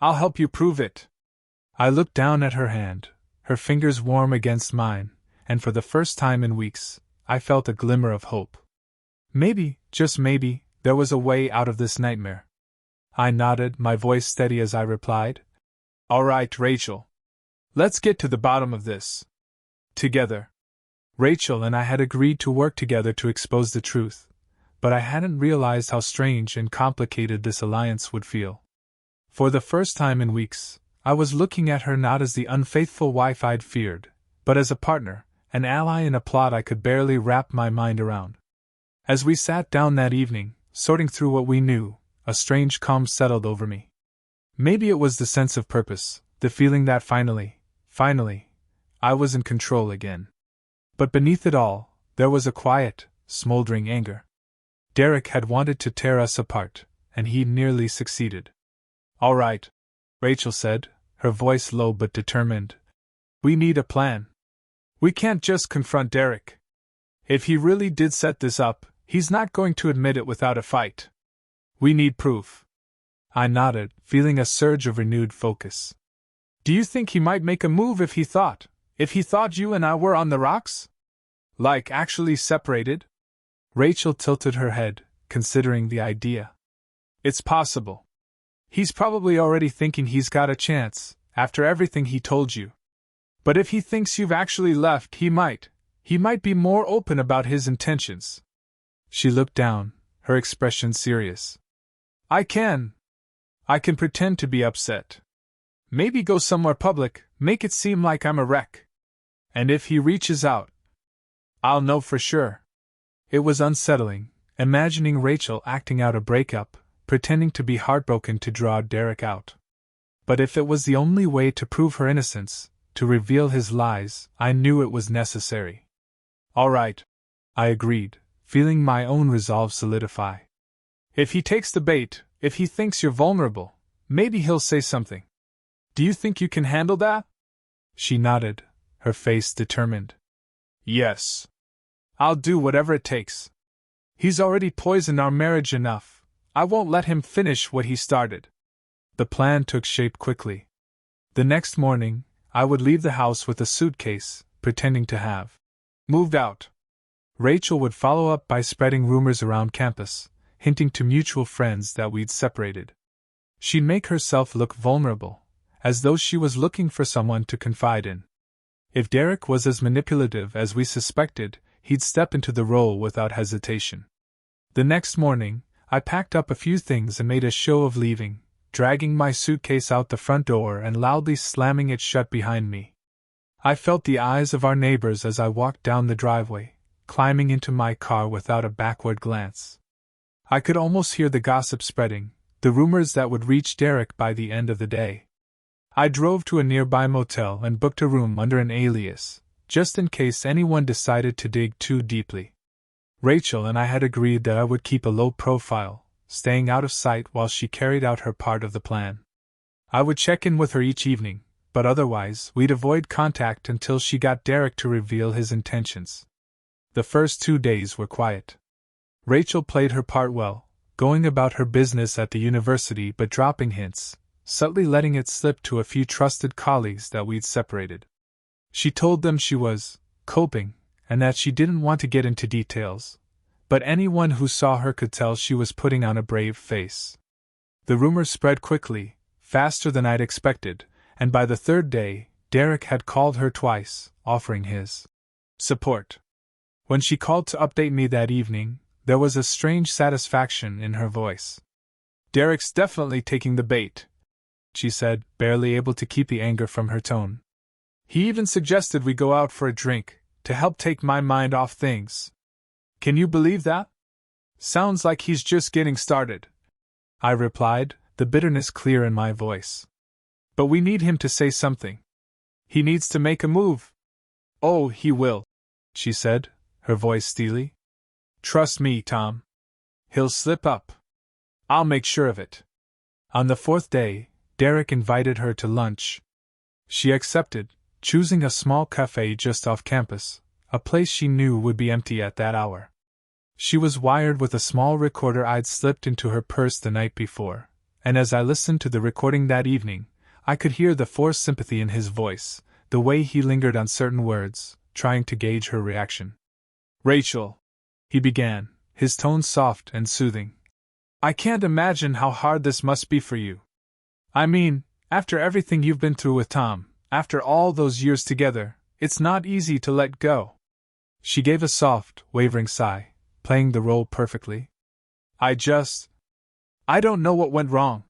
I'll help you prove it. I looked down at her hand, her fingers warm against mine, and for the first time in weeks, I felt a glimmer of hope. Maybe, just maybe, there was a way out of this nightmare. I nodded, my voice steady as I replied. All right, Rachel. Let's get to the bottom of this. Together. Rachel and I had agreed to work together to expose the truth, but I hadn't realized how strange and complicated this alliance would feel. For the first time in weeks, I was looking at her not as the unfaithful wife I'd feared, but as a partner, an ally in a plot I could barely wrap my mind around. As we sat down that evening, sorting through what we knew, a strange calm settled over me. Maybe it was the sense of purpose, the feeling that finally, I was in control again. But beneath it all, there was a quiet, smoldering anger. Derek had wanted to tear us apart, and he'd nearly succeeded. All right, Rachel said, her voice low but determined. We need a plan. We can't just confront Derek. If he really did set this up, he's not going to admit it without a fight. We need proof. I nodded, feeling a surge of renewed focus. Do you think he might make a move if he thought you and I were on the rocks? Like actually separated? Rachel tilted her head, considering the idea. It's possible. He's probably already thinking he's got a chance, after everything he told you. But if he thinks you've actually left, he might be more open about his intentions. She looked down, her expression serious. I can pretend to be upset. Maybe go somewhere public, make it seem like I'm a wreck. And if he reaches out, I'll know for sure. It was unsettling, imagining Rachel acting out a breakup, pretending to be heartbroken to draw Derek out. But if it was the only way to prove her innocence, to reveal his lies, I knew it was necessary. All right, I agreed, feeling my own resolve solidify. If he takes the bait, if he thinks you're vulnerable, maybe he'll say something. Do you think you can handle that? She nodded, her face determined. Yes. I'll do whatever it takes. He's already poisoned our marriage enough. I won't let him finish what he started. The plan took shape quickly. The next morning, I would leave the house with a suitcase, pretending to have moved out. Rachel would follow up by spreading rumors around campus, hinting to mutual friends that we'd separated. She'd make herself look vulnerable, as though she was looking for someone to confide in. If Derek was as manipulative as we suspected, he'd step into the role without hesitation. The next morning, I packed up a few things and made a show of leaving, dragging my suitcase out the front door and loudly slamming it shut behind me. I felt the eyes of our neighbors as I walked down the driveway, climbing into my car without a backward glance. I could almost hear the gossip spreading, the rumors that would reach Derek by the end of the day. I drove to a nearby motel and booked a room under an alias, just in case anyone decided to dig too deeply. Rachel and I had agreed that I would keep a low profile, staying out of sight while she carried out her part of the plan. I would check in with her each evening, but otherwise we'd avoid contact until she got Derek to reveal his intentions. The first 2 days were quiet. Rachel played her part well, going about her business at the university but dropping hints, subtly letting it slip to a few trusted colleagues that we'd separated. She told them she was coping, and that she didn't want to get into details, but anyone who saw her could tell she was putting on a brave face. The rumors spread quickly, faster than I'd expected, and by the 3rd day, Derek had called her twice, offering his support. When she called to update me that evening, there was a strange satisfaction in her voice. Derek's definitely taking the bait, she said, barely able to keep the anger from her tone. He even suggested we go out for a drink, to help take my mind off things. Can you believe that? Sounds like he's just getting started, I replied, the bitterness clear in my voice. But we need him to say something. He needs to make a move. "Oh, he will," she said, her voice steely. "Trust me, Tom. He'll slip up. I'll make sure of it." On the fourth day, Derek invited her to lunch. She accepted, choosing a small cafe just off campus, a place she knew would be empty at that hour. She was wired with a small recorder I'd slipped into her purse the night before, and as I listened to the recording that evening, I could hear the forced sympathy in his voice, the way he lingered on certain words, trying to gauge her reaction. "Rachel," he began, his tone soft and soothing. "I can't imagine how hard this must be for you. I mean, after everything you've been through with Tom, after all those years together, it's not easy to let go." She gave a soft, wavering sigh, playing the role perfectly. I don't know what went wrong.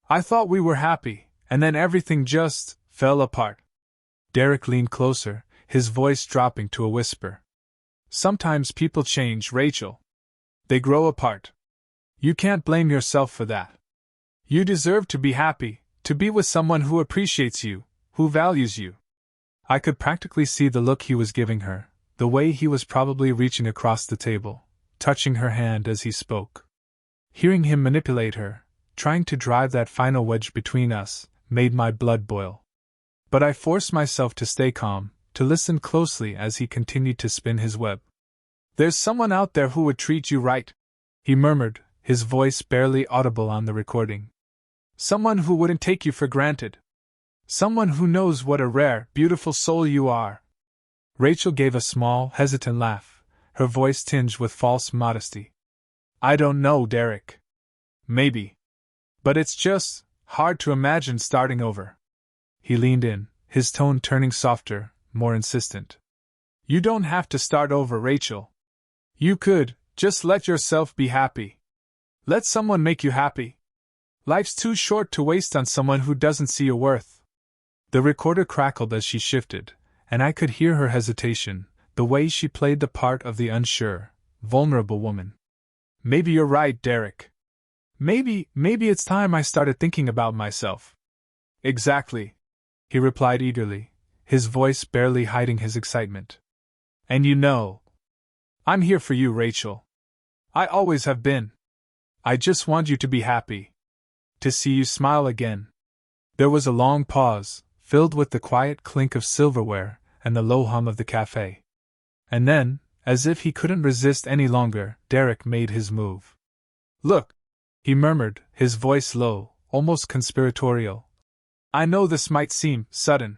I thought we were happy, and then everything just fell apart." Derek leaned closer, his voice dropping to a whisper. "Sometimes people change, Rachel. They grow apart. You can't blame yourself for that. You deserve to be happy, to be with someone who appreciates you, who values you." I could practically see the look he was giving her, the way he was probably reaching across the table, touching her hand as he spoke. Hearing him manipulate her, trying to drive that final wedge between us, made my blood boil. But I forced myself to stay calm, to listen closely as he continued to spin his web. "There's someone out there who would treat you right," he murmured, his voice barely audible on the recording. "Someone who wouldn't take you for granted. Someone who knows what a rare, beautiful soul you are." Rachel gave a small, hesitant laugh, her voice tinged with false modesty. "I don't know, Derek. Maybe. But it's just hard to imagine starting over." He leaned in, his tone turning softer, more insistent. "You don't have to start over, Rachel. You could just let yourself be happy. Let someone make you happy. Life's too short to waste on someone who doesn't see your worth." The recorder crackled as she shifted, and I could hear her hesitation, the way she played the part of the unsure, vulnerable woman. "Maybe you're right, Derek. Maybe it's time I started thinking about myself." "Exactly," he replied eagerly, his voice barely hiding his excitement. "And you know, I'm here for you, Rachel. I always have been. I just want you to be happy. To see you smile again." There was a long pause, filled with the quiet clink of silverware and the low hum of the cafe. And then, as if he couldn't resist any longer, Derek made his move. "Look," he murmured, his voice low, almost conspiratorial. "I know this might seem sudden,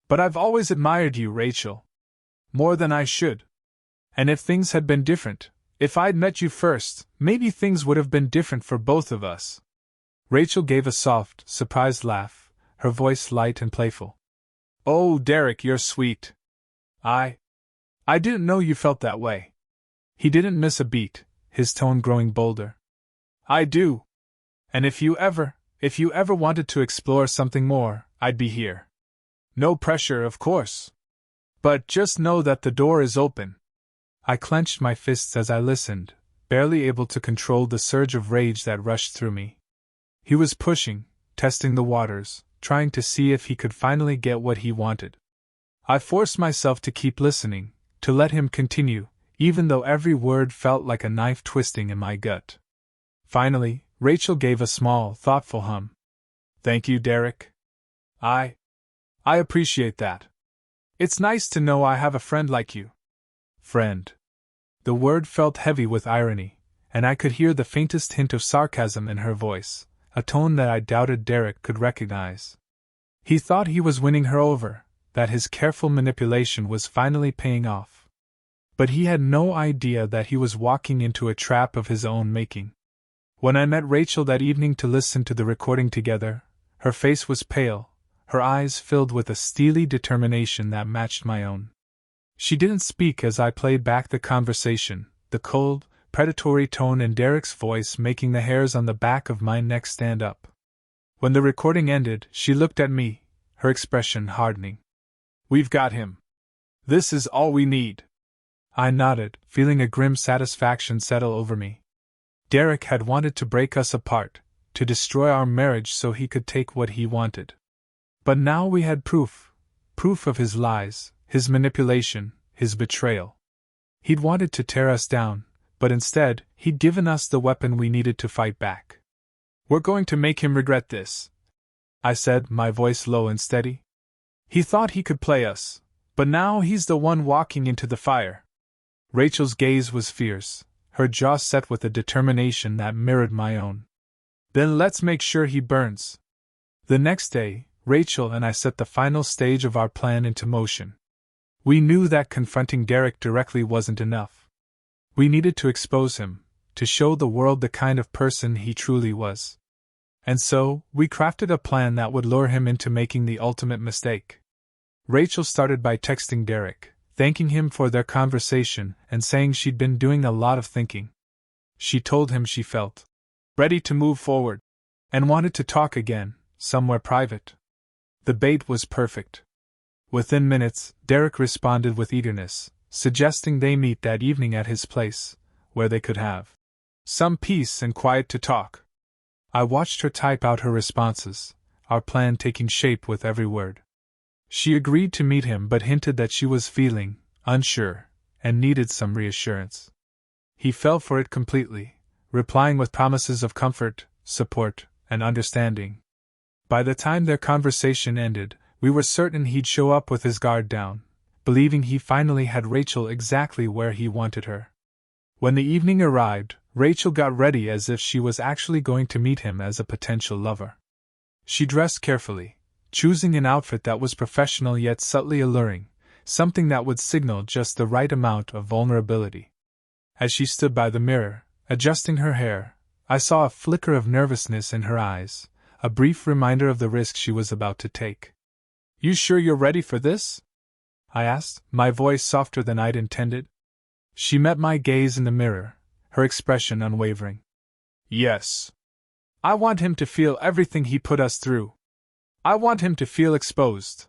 but I've always admired you, Rachel. More than I should. And if things had been different, if I'd met you first, maybe things would have been different for both of us." Rachel gave a soft, surprised laugh, her voice light and playful. "Oh, Derek, you're sweet. I didn't know you felt that way." He didn't miss a beat, his tone growing bolder. "I do. And if you ever wanted to explore something more, I'd be here. No pressure, of course. But just know that the door is open." I clenched my fists as I listened, barely able to control the surge of rage that rushed through me. He was pushing, testing the waters, trying to see if he could finally get what he wanted. I forced myself to keep listening, to let him continue, even though every word felt like a knife twisting in my gut. Finally, Rachel gave a small, thoughtful hum. "Thank you, Derek. I appreciate that. It's nice to know I have a friend like you." Friend. The word felt heavy with irony, and I could hear the faintest hint of sarcasm in her voice, a tone that I doubted Derek could recognize. He thought he was winning her over, that his careful manipulation was finally paying off. But he had no idea that he was walking into a trap of his own making. When I met Rachel that evening to listen to the recording together, her face was pale, her eyes filled with a steely determination that matched my own. She didn't speak as I played back the conversation, the cold, predatory tone in Derek's voice making the hairs on the back of my neck stand up. When the recording ended, she looked at me, her expression hardening. "We've got him. This is all we need." I nodded, feeling a grim satisfaction settle over me. Derek had wanted to break us apart, to destroy our marriage so he could take what he wanted. But now we had proof of his lies, his manipulation, his betrayal. He'd wanted to tear us down, but instead, he'd given us the weapon we needed to fight back. "We're going to make him regret this," I said, my voice low and steady. "He thought he could play us, but now he's the one walking into the fire." Rachel's gaze was fierce, her jaw set with a determination that mirrored my own. "Then let's make sure he burns." The next day, Rachel and I set the final stage of our plan into motion. We knew that confronting Derek directly wasn't enough. We needed to expose him, to show the world the kind of person he truly was. And so, we crafted a plan that would lure him into making the ultimate mistake. Rachel started by texting Derek, thanking him for their conversation and saying she'd been doing a lot of thinking. She told him she felt ready to move forward and wanted to talk again, somewhere private. The bait was perfect. Within minutes, Derek responded with eagerness, suggesting they meet that evening at his place, where they could have some peace and quiet to talk. I watched her type out her responses, our plan taking shape with every word. She agreed to meet him but hinted that she was feeling unsure and needed some reassurance. He fell for it completely, replying with promises of comfort, support, and understanding. By the time their conversation ended, we were certain he'd show up with his guard down, believing he finally had Rachel exactly where he wanted her. When the evening arrived, Rachel got ready as if she was actually going to meet him as a potential lover. She dressed carefully, choosing an outfit that was professional yet subtly alluring, something that would signal just the right amount of vulnerability. As she stood by the mirror, adjusting her hair, I saw a flicker of nervousness in her eyes, a brief reminder of the risk she was about to take. "You sure you're ready for this?" I asked, my voice softer than I'd intended. She met my gaze in the mirror, her expression unwavering. "Yes. I want him to feel everything he put us through. I want him to feel exposed."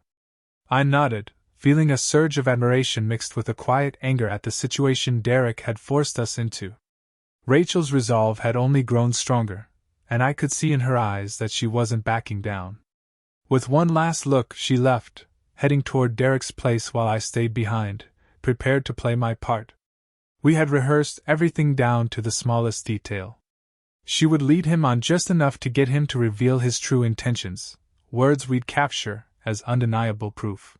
I nodded, feeling a surge of admiration mixed with a quiet anger at the situation Derek had forced us into. Rachel's resolve had only grown stronger, and I could see in her eyes that she wasn't backing down. With one last look, she left, heading toward Derek's place while I stayed behind, prepared to play my part. We had rehearsed everything down to the smallest detail. She would lead him on just enough to get him to reveal his true intentions, words we'd capture as undeniable proof.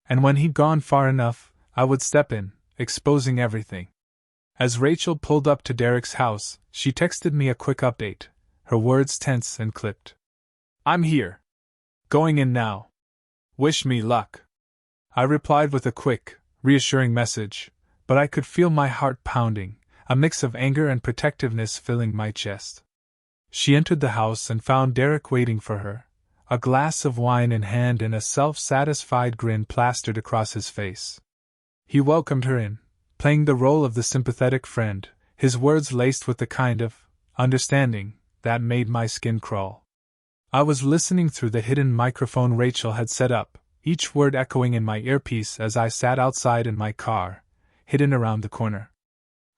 And when he'd gone far enough, I would step in, exposing everything. As Rachel pulled up to Derek's house, she texted me a quick update, her words tense and clipped. "I'm here. Going in now. Wish me luck." I replied with a quick, reassuring message, but I could feel my heart pounding, a mix of anger and protectiveness filling my chest. She entered the house and found Derek waiting for her, a glass of wine in hand and a self-satisfied grin plastered across his face. He welcomed her in, playing the role of the sympathetic friend, his words laced with the kind of understanding that made my skin crawl. I was listening through the hidden microphone Rachel had set up, each word echoing in my earpiece as I sat outside in my car, hidden around the corner.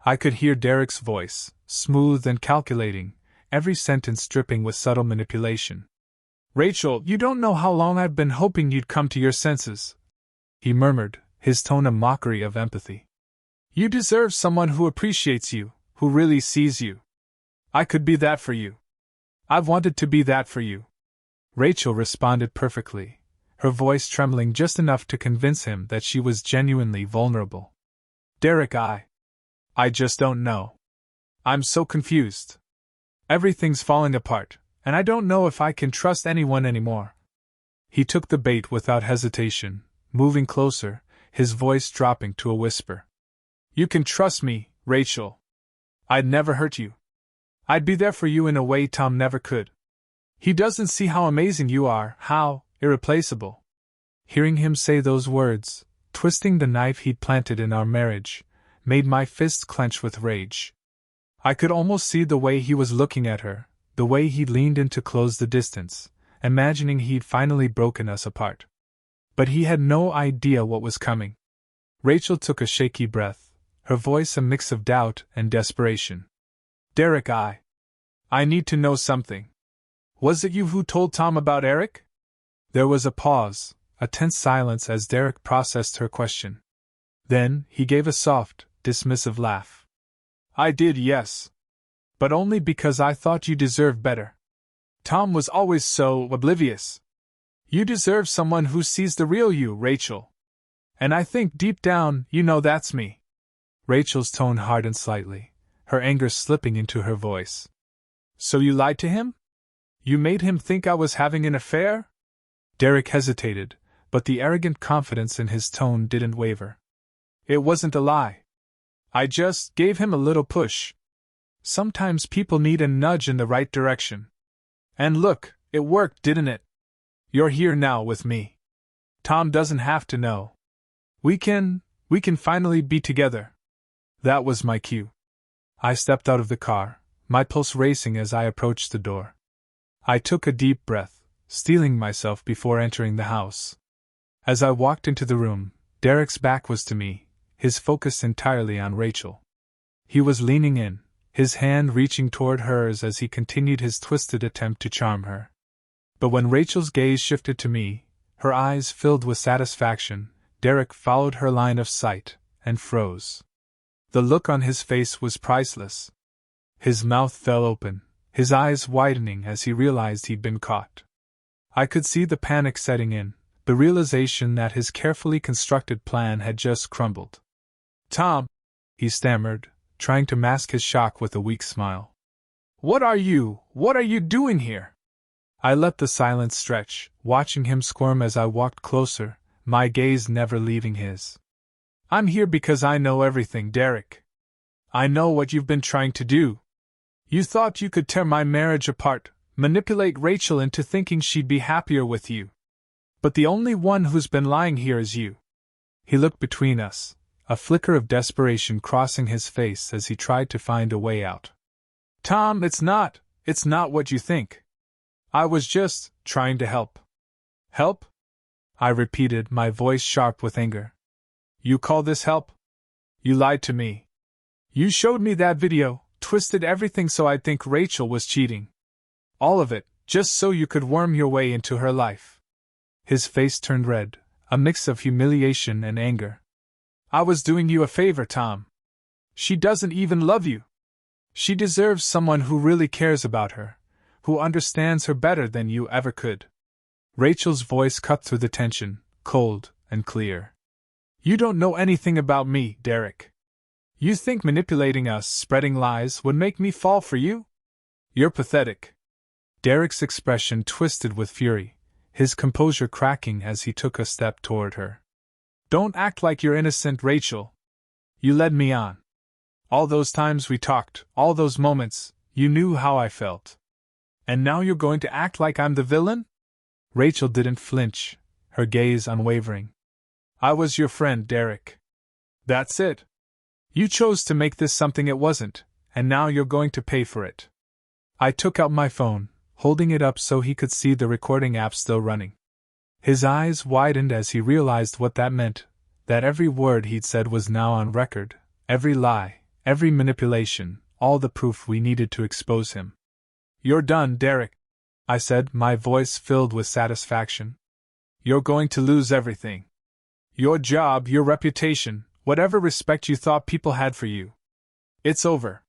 I could hear Derek's voice, smooth and calculating, every sentence dripping with subtle manipulation. "Rachel, you don't know how long I've been hoping you'd come to your senses," he murmured, his tone a mockery of empathy. "You deserve someone who appreciates you, who really sees you. I could be that for you. I've wanted to be that for you." Rachel responded perfectly, her voice trembling just enough to convince him that she was genuinely vulnerable. "Derek, I just don't know. I'm so confused. Everything's falling apart, and I don't know if I can trust anyone anymore." He took the bait without hesitation, moving closer, his voice dropping to a whisper. "You can trust me, Rachel. I'd never hurt you. I'd be there for you in a way Tom never could. He doesn't see how amazing you are, how irreplaceable." Hearing him say those words, twisting the knife he'd planted in our marriage, made my fists clench with rage. I could almost see the way he was looking at her, the way he'd leaned in to close the distance, imagining he'd finally broken us apart. But he had no idea what was coming. Rachel took a shaky breath, her voice a mix of doubt and desperation. "Derek, I need to know something. Was it you who told Tom about Eric?" There was a pause, a tense silence as Derek processed her question. Then, he gave a soft, dismissive laugh. I did, yes. But only because I thought you deserved better. Tom was always so oblivious. You deserve someone who sees the real you, Rachel. And I think deep down, you know that's me. Rachel's tone hardened slightly, her anger slipping into her voice. So you lied to him? You made him think I was having an affair? Derek hesitated, but the arrogant confidence in his tone didn't waver. It wasn't a lie. I just gave him a little push. Sometimes people need a nudge in the right direction. And look, it worked, didn't it? You're here now with me. Tom doesn't have to know. We can finally be together. That was my cue. I stepped out of the car, my pulse racing as I approached the door. I took a deep breath, steeling myself before entering the house. As I walked into the room, Derek's back was to me, his focus entirely on Rachel. He was leaning in, his hand reaching toward hers as he continued his twisted attempt to charm her. But when Rachel's gaze shifted to me, her eyes filled with satisfaction, Derek followed her line of sight and froze. The look on his face was priceless. His mouth fell open, his eyes widening as he realized he'd been caught. I could see the panic setting in, the realization that his carefully constructed plan had just crumbled. Tom, he stammered, trying to mask his shock with a weak smile. What are you doing here? I let the silence stretch, watching him squirm as I walked closer, my gaze never leaving his. I'm here because I know everything, Derek. I know what you've been trying to do. You thought you could tear my marriage apart, manipulate Rachel into thinking she'd be happier with you. But the only one who's been lying here is you. He looked between us, a flicker of desperation crossing his face as he tried to find a way out. Tom, it's not what you think. I was just trying to help. Help? I repeated, my voice sharp with anger. You call this help? You lied to me. You showed me that video, twisted everything so I'd think Rachel was cheating. All of it, just so you could worm your way into her life. His face turned red, a mix of humiliation and anger. I was doing you a favor, Tom. She doesn't even love you. She deserves someone who really cares about her, who understands her better than you ever could. Rachel's voice cut through the tension, cold and clear. You don't know anything about me, Derek. You think manipulating us, spreading lies, would make me fall for you? You're pathetic. Derek's expression twisted with fury, his composure cracking as he took a step toward her. Don't act like you're innocent, Rachel. You led me on. All those times we talked, all those moments, you knew how I felt. And now you're going to act like I'm the villain? Rachel didn't flinch, her gaze unwavering. I was your friend, Derek. That's it. You chose to make this something it wasn't, and now you're going to pay for it. I took out my phone, holding it up so he could see the recording app still running. His eyes widened as he realized what that meant, that every word he'd said was now on record, every lie, every manipulation, all the proof we needed to expose him. You're done, Derek, I said, my voice filled with satisfaction. You're going to lose everything. Your job, your reputation, whatever respect you thought people had for you. It's over.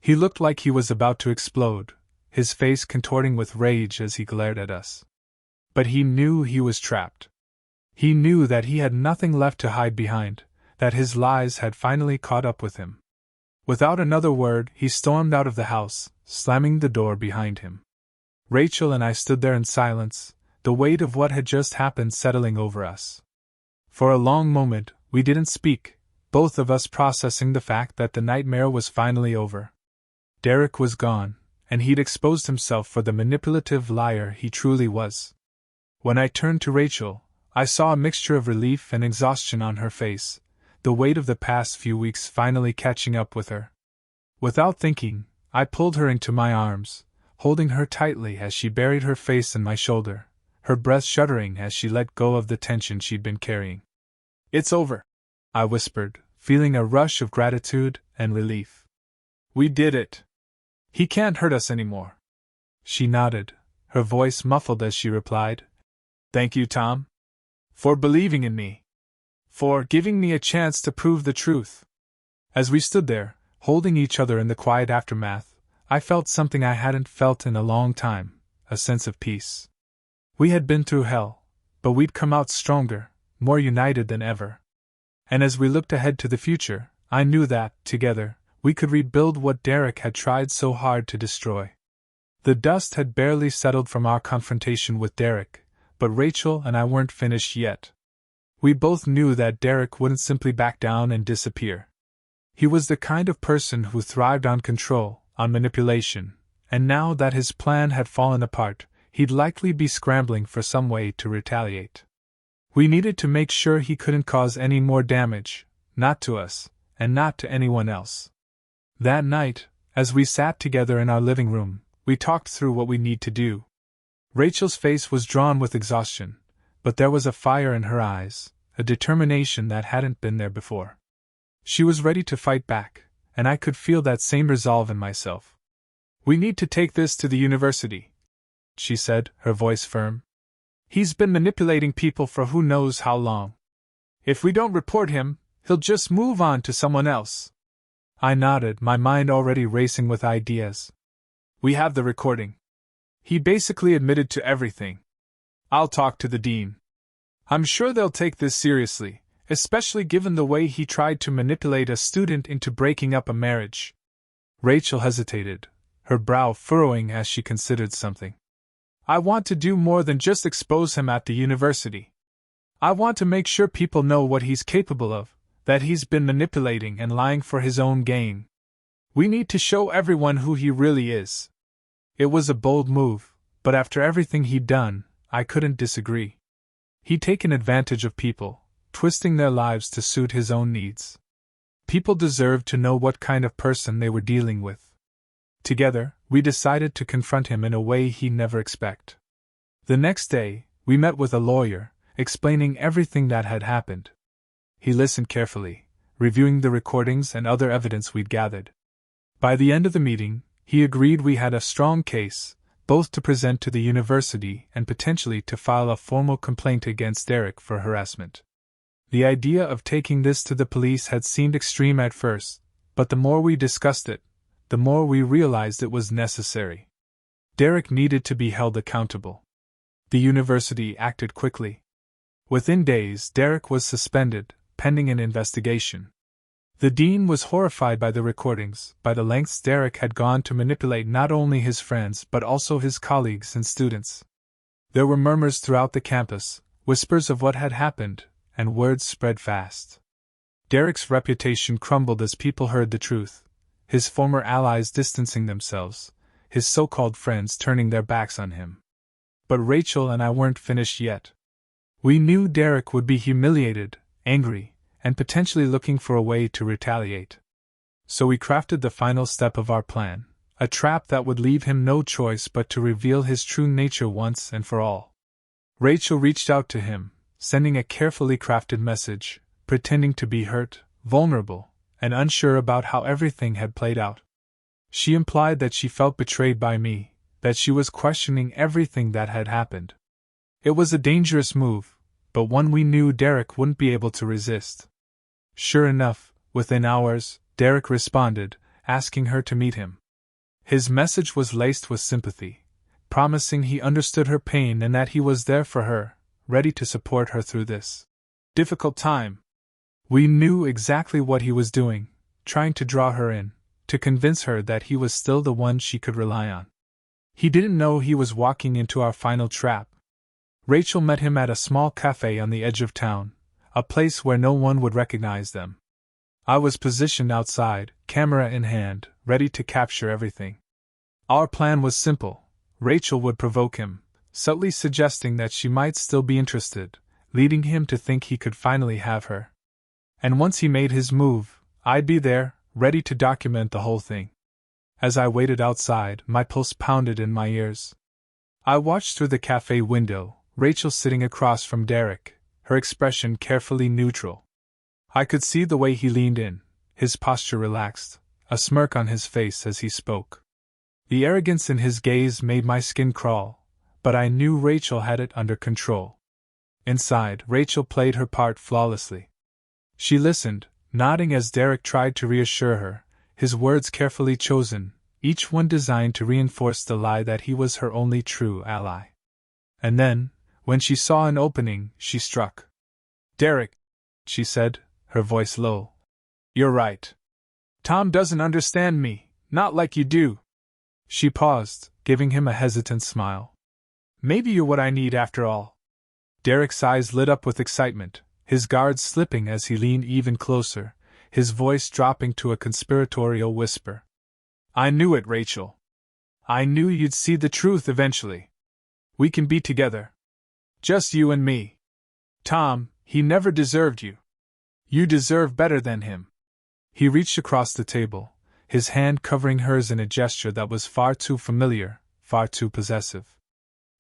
He looked like he was about to explode, his face contorting with rage as he glared at us. But he knew he was trapped. He knew that he had nothing left to hide behind, that his lies had finally caught up with him. Without another word, he stormed out of the house, slamming the door behind him. Rachel and I stood there in silence, the weight of what had just happened settling over us. For a long moment, we didn't speak, both of us processing the fact that the nightmare was finally over. Derek was gone, and he'd exposed himself for the manipulative liar he truly was. When I turned to Rachel, I saw a mixture of relief and exhaustion on her face, the weight of the past few weeks finally catching up with her. Without thinking, I pulled her into my arms, holding her tightly as she buried her face in my shoulder, her breath shuddering as she let go of the tension she'd been carrying. It's over, I whispered, feeling a rush of gratitude and relief. We did it. He can't hurt us anymore. She nodded, her voice muffled as she replied, Thank you, Tom. For believing in me. For giving me a chance to prove the truth. As we stood there, holding each other in the quiet aftermath, I felt something I hadn't felt in a long time, a sense of peace. We had been through hell, but we'd come out stronger, more united than ever. And as we looked ahead to the future, I knew that, together, we could rebuild what Derek had tried so hard to destroy. The dust had barely settled from our confrontation with Derek, but Rachel and I weren't finished yet. We both knew that Derek wouldn't simply back down and disappear. He was the kind of person who thrived on control, on manipulation, and now that his plan had fallen apart, he'd likely be scrambling for some way to retaliate. We needed to make sure he couldn't cause any more damage, not to us, and not to anyone else. That night, as we sat together in our living room, we talked through what we need to do. Rachel's face was drawn with exhaustion, but there was a fire in her eyes, a determination that hadn't been there before. She was ready to fight back, and I could feel that same resolve in myself. "We need to take this to the university," she said, her voice firm. "He's been manipulating people for who knows how long. If we don't report him, he'll just move on to someone else." I nodded, my mind already racing with ideas. "We have the recording. He basically admitted to everything. I'll talk to the dean. I'm sure they'll take this seriously, especially given the way he tried to manipulate a student into breaking up a marriage." Rachel hesitated, her brow furrowing as she considered something. "I want to do more than just expose him at the university. I want to make sure people know what he's capable of, that he's been manipulating and lying for his own gain. We need to show everyone who he really is." It was a bold move, but after everything he'd done, I couldn't disagree. He'd taken advantage of people, twisting their lives to suit his own needs. People deserved to know what kind of person they were dealing with. Together, we decided to confront him in a way he'd never expect. The next day, we met with a lawyer, explaining everything that had happened. He listened carefully, reviewing the recordings and other evidence we'd gathered. By the end of the meeting, he agreed we had a strong case, both to present to the university and potentially to file a formal complaint against Derek for harassment. The idea of taking this to the police had seemed extreme at first, but the more we discussed it, the more we realized it was necessary. Derek needed to be held accountable. The university acted quickly. Within days, Derek was suspended, pending an investigation. The dean was horrified by the recordings, by the lengths Derek had gone to manipulate not only his friends but also his colleagues and students. There were murmurs throughout the campus, whispers of what had happened, and words spread fast. Derek's reputation crumbled as people heard the truth, his former allies distancing themselves, his so-called friends turning their backs on him. But Rachel and I weren't finished yet. We knew Derek would be humiliated, angry, and potentially looking for a way to retaliate. So we crafted the final step of our plan, a trap that would leave him no choice but to reveal his true nature once and for all. Rachel reached out to him, sending a carefully crafted message, pretending to be hurt, vulnerable, and unsure about how everything had played out. She implied that she felt betrayed by me, that she was questioning everything that had happened. It was a dangerous move, but one we knew Derek wouldn't be able to resist. Sure enough, within hours, Derek responded, asking her to meet him. His message was laced with sympathy, promising he understood her pain and that he was there for her, ready to support her through this difficult time. We knew exactly what he was doing, trying to draw her in, to convince her that he was still the one she could rely on. He didn't know he was walking into our final trap. Rachel met him at a small cafe on the edge of town, a place where no one would recognize them. I was positioned outside, camera in hand, ready to capture everything. Our plan was simple. Rachel would provoke him, subtly suggesting that she might still be interested, leading him to think he could finally have her. And once he made his move, I'd be there, ready to document the whole thing. As I waited outside, my pulse pounded in my ears. I watched through the cafe window, Rachel sitting across from Derek, her expression carefully neutral. I could see the way he leaned in, his posture relaxed, a smirk on his face as he spoke. The arrogance in his gaze made my skin crawl, but I knew Rachel had it under control. Inside, Rachel played her part flawlessly. She listened, nodding as Derek tried to reassure her, his words carefully chosen, each one designed to reinforce the lie that he was her only true ally. And then, when she saw an opening, she struck. "Derek," she said, her voice low. "You're right. Tom doesn't understand me, not like you do." She paused, giving him a hesitant smile. "Maybe you're what I need after all." Derek's eyes lit up with excitement, his guards slipping as he leaned even closer, his voice dropping to a conspiratorial whisper. "I knew it, Rachel. I knew you'd see the truth eventually. We can be together. Just you and me. Tom, he never deserved you. You deserve better than him." He reached across the table, his hand covering hers in a gesture that was far too familiar, far too possessive.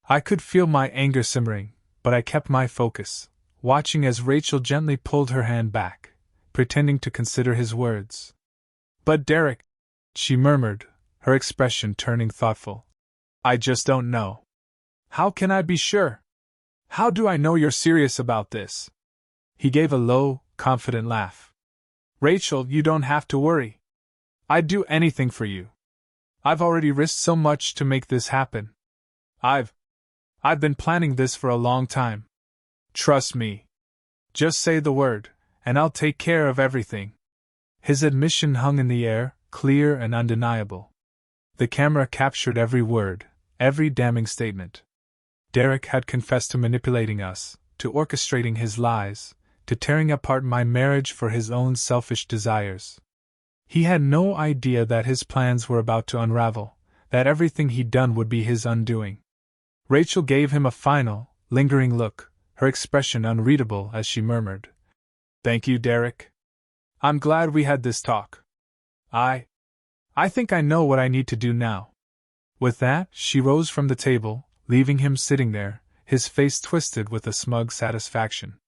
I could feel my anger simmering, but I kept my focus, watching as Rachel gently pulled her hand back, pretending to consider his words. "But Derek," she murmured, her expression turning thoughtful. "I just don't know. How can I be sure? How do I know you're serious about this?" He gave a low, confident laugh. "Rachel, you don't have to worry. I'd do anything for you. I've already risked so much to make this happen. I've been planning this for a long time. Trust me. Just say the word, and I'll take care of everything." His admission hung in the air, clear and undeniable. The camera captured every word, every damning statement. Derek had confessed to manipulating us, to orchestrating his lies, to tearing apart my marriage for his own selfish desires. He had no idea that his plans were about to unravel, that everything he'd done would be his undoing. Rachel gave him a final, lingering look, her expression unreadable as she murmured, "Thank you, Derek. I'm glad we had this talk. I think I know what I need to do now." With that, she rose from the table, leaving him sitting there, his face twisted with a smug satisfaction.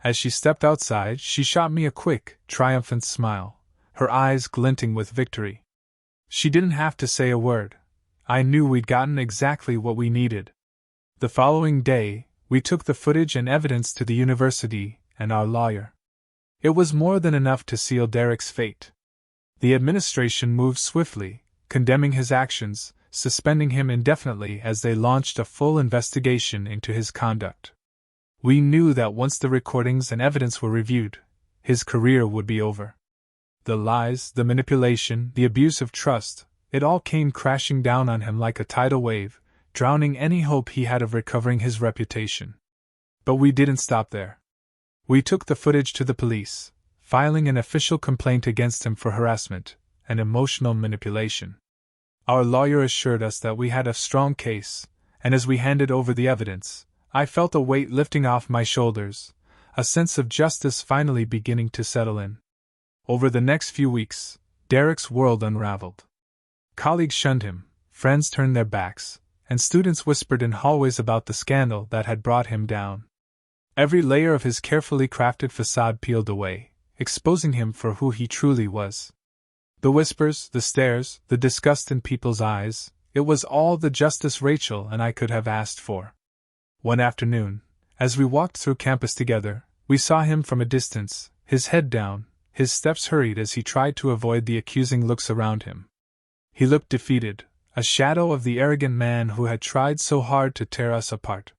As she stepped outside, she shot me a quick, triumphant smile, her eyes glinting with victory. She didn't have to say a word. I knew we'd gotten exactly what we needed. The following day, we took the footage and evidence to the university and our lawyer. It was more than enough to seal Derek's fate. The administration moved swiftly, condemning his actions, suspending him indefinitely as they launched a full investigation into his conduct. We knew that once the recordings and evidence were reviewed, his career would be over. The lies, the manipulation, the abuse of trust, it all came crashing down on him like a tidal wave, drowning any hope he had of recovering his reputation. But we didn't stop there. We took the footage to the police, filing an official complaint against him for harassment and emotional manipulation. Our lawyer assured us that we had a strong case, and as we handed over the evidence, I felt a weight lifting off my shoulders, a sense of justice finally beginning to settle in. Over the next few weeks, Derek's world unraveled. Colleagues shunned him, friends turned their backs, and students whispered in hallways about the scandal that had brought him down. Every layer of his carefully crafted facade peeled away, exposing him for who he truly was. The whispers, the stares, the disgust in people's eyes, it was all the justice Rachel and I could have asked for. One afternoon, as we walked through campus together, we saw him from a distance, his head down, his steps hurried as he tried to avoid the accusing looks around him. He looked defeated, a shadow of the arrogant man who had tried so hard to tear us apart.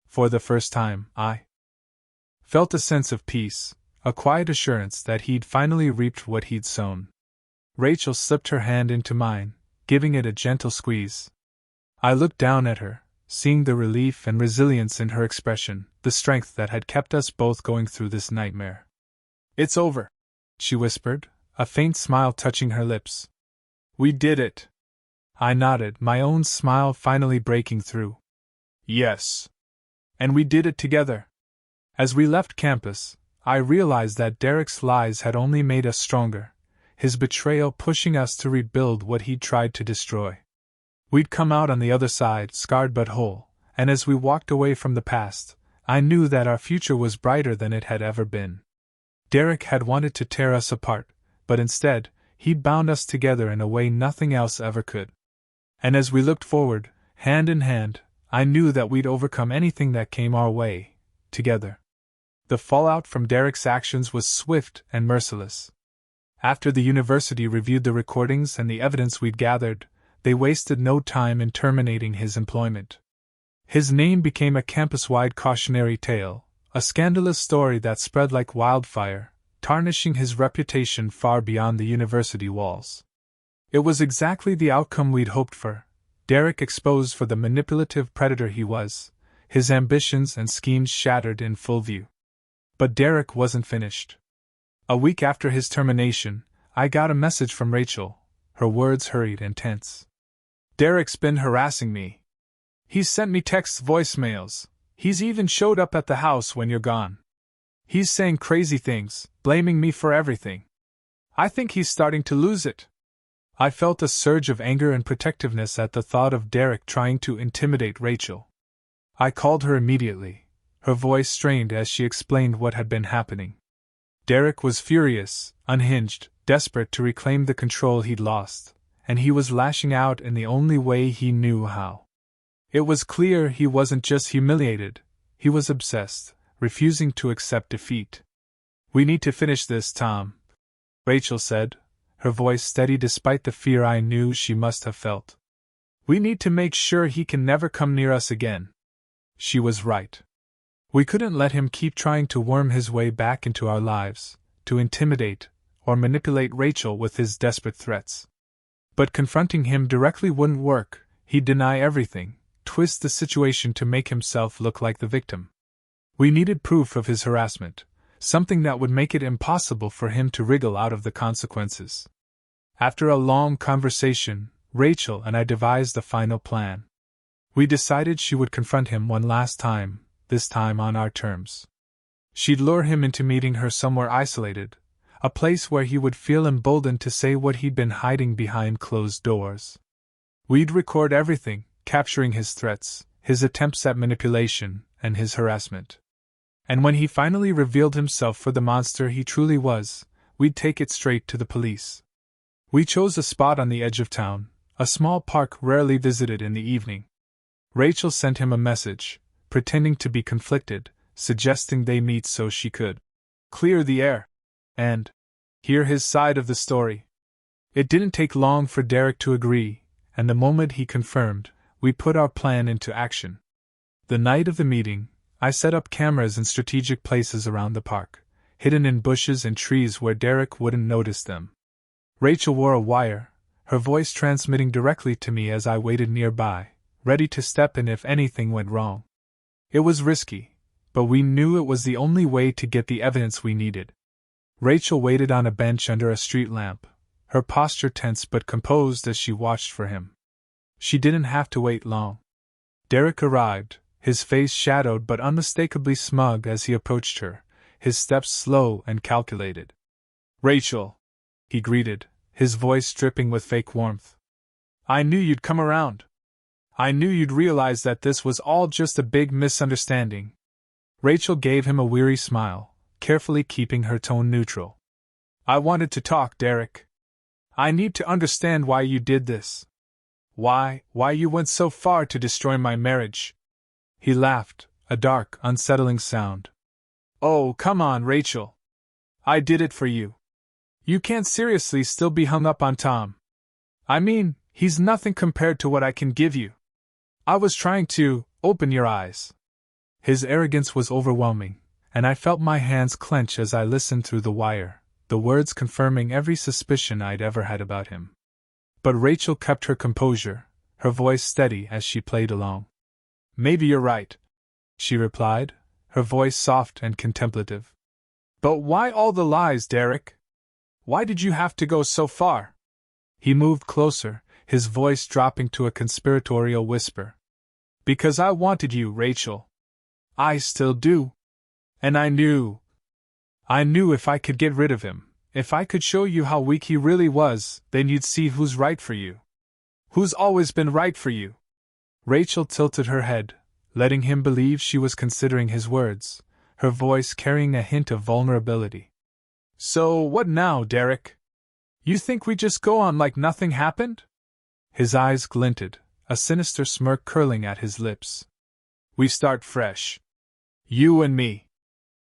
For the first time, I felt a sense of peace, a quiet assurance that he'd finally reaped what he'd sown. Rachel slipped her hand into mine, giving it a gentle squeeze. I looked down at her, seeing the relief and resilience in her expression, the strength that had kept us both going through this nightmare. "It's over," she whispered, a faint smile touching her lips. "We did it." I nodded, my own smile finally breaking through. "Yes. And we did it together." As we left campus, I realized that Derek's lies had only made us stronger, his betrayal pushing us to rebuild what he'd tried to destroy. We'd come out on the other side, scarred but whole, and as we walked away from the past, I knew that our future was brighter than it had ever been. Derek had wanted to tear us apart, but instead, he'd bound us together in a way nothing else ever could. And as we looked forward, hand in hand, I knew that we'd overcome anything that came our way, together. The fallout from Derek's actions was swift and merciless. After the university reviewed the recordings and the evidence we'd gathered, they wasted no time in terminating his employment. His name became a campus-wide cautionary tale, a scandalous story that spread like wildfire, tarnishing his reputation far beyond the university walls. It was exactly the outcome we'd hoped for. Derek exposed for the manipulative predator he was, his ambitions and schemes shattered in full view. But Derek wasn't finished. A week after his termination, I got a message from Rachel, her words hurried and tense. "Derek's been harassing me. He's sent me texts, voicemails. He's even showed up at the house when you're gone. He's saying crazy things, blaming me for everything. I think he's starting to lose it." I felt a surge of anger and protectiveness at the thought of Derek trying to intimidate Rachel. I called her immediately, her voice strained as she explained what had been happening. Derek was furious, unhinged, desperate to reclaim the control he'd lost, and he was lashing out in the only way he knew how. It was clear he wasn't just humiliated, he was obsessed, refusing to accept defeat. "We need to finish this, Tom," Rachel said, her voice steady despite the fear I knew she must have felt. "We need to make sure he can never come near us again." She was right. We couldn't let him keep trying to worm his way back into our lives, to intimidate or manipulate Rachel with his desperate threats. But confronting him directly wouldn't work. He'd deny everything, twist the situation to make himself look like the victim. We needed proof of his harassment, something that would make it impossible for him to wriggle out of the consequences. After a long conversation, Rachel and I devised a final plan. We decided she would confront him one last time, this time on our terms. She'd lure him into meeting her somewhere isolated, a place where he would feel emboldened to say what he'd been hiding behind closed doors. We'd record everything, capturing his threats, his attempts at manipulation, and his harassment. And when he finally revealed himself for the monster he truly was, we'd take it straight to the police. We chose a spot on the edge of town, a small park rarely visited in the evening. Rachel sent him a message, pretending to be conflicted, suggesting they meet so she could clear the air and hear his side of the story. It didn't take long for Derek to agree, and the moment he confirmed, we put our plan into action. The night of the meeting, I set up cameras in strategic places around the park, hidden in bushes and trees where Derek wouldn't notice them. Rachel wore a wire, her voice transmitting directly to me as I waited nearby, ready to step in if anything went wrong. It was risky, but we knew it was the only way to get the evidence we needed. Rachel waited on a bench under a street lamp, her posture tense but composed as she watched for him. She didn't have to wait long. Derek arrived, his face shadowed but unmistakably smug as he approached her, his steps slow and calculated. "Rachel," he greeted, his voice dripping with fake warmth. "I knew you'd come around. I knew you'd realize that this was all just a big misunderstanding." Rachel gave him a weary smile, carefully keeping her tone neutral. "I wanted to talk, Derek. I need to understand why you did this. Why you went so far to destroy my marriage." He laughed, a dark, unsettling sound. "Oh, come on, Rachel. I did it for you. You can't seriously still be hung up on Tom. I mean, he's nothing compared to what I can give you. I was trying to open your eyes." His arrogance was overwhelming, and I felt my hands clench as I listened through the wire, the words confirming every suspicion I'd ever had about him. But Rachel kept her composure, her voice steady as she played along. "Maybe you're right," she replied, her voice soft and contemplative. "But why all the lies, Derek? Why did you have to go so far?" He moved closer, his voice dropping to a conspiratorial whisper. "Because I wanted you, Rachel. I still do. And I knew if I could get rid of him, if I could show you how weak he really was, then you'd see who's right for you. Who's always been right for you." Rachel tilted her head, letting him believe she was considering his words, her voice carrying a hint of vulnerability. "So what now, Derek? You think we just go on like nothing happened?" His eyes glinted, a sinister smirk curling at his lips. "We start fresh. You and me.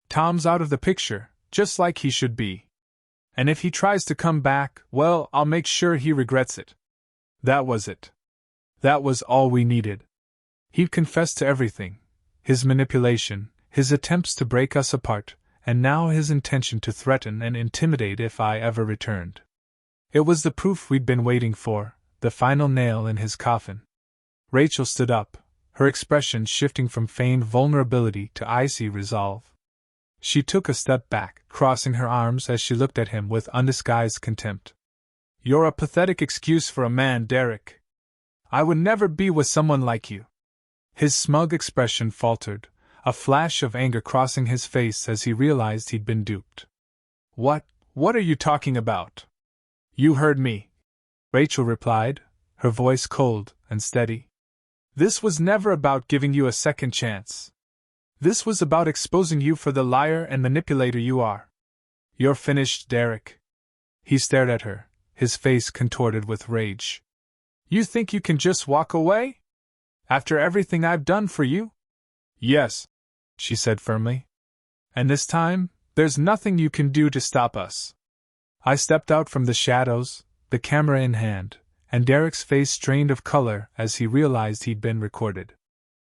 Tom's out of the picture, just like he should be. And if he tries to come back, well, I'll make sure he regrets it. That was it. That was all we needed. He'd confessed to everything. His manipulation, his attempts to break us apart, and now his intention to threaten and intimidate if I ever returned. It was the proof we'd been waiting for, the final nail in his coffin. Rachel stood up, her expression shifting from feigned vulnerability to icy resolve. She took a step back, crossing her arms as she looked at him with undisguised contempt. You're a pathetic excuse for a man, Derek. I would never be with someone like you. His smug expression faltered, a flash of anger crossing his face as he realized he'd been duped. What are you talking about? You heard me, Rachel replied, her voice cold and steady. This was never about giving you a second chance. This was about exposing you for the liar and manipulator you are. You're finished, Derek. He stared at her, his face contorted with rage. You think you can just walk away? After everything I've done for you? Yes, she said firmly. And this time, there's nothing you can do to stop us. I stepped out from the shadows, the camera in hand, and Derek's face strained of color as he realized he'd been recorded.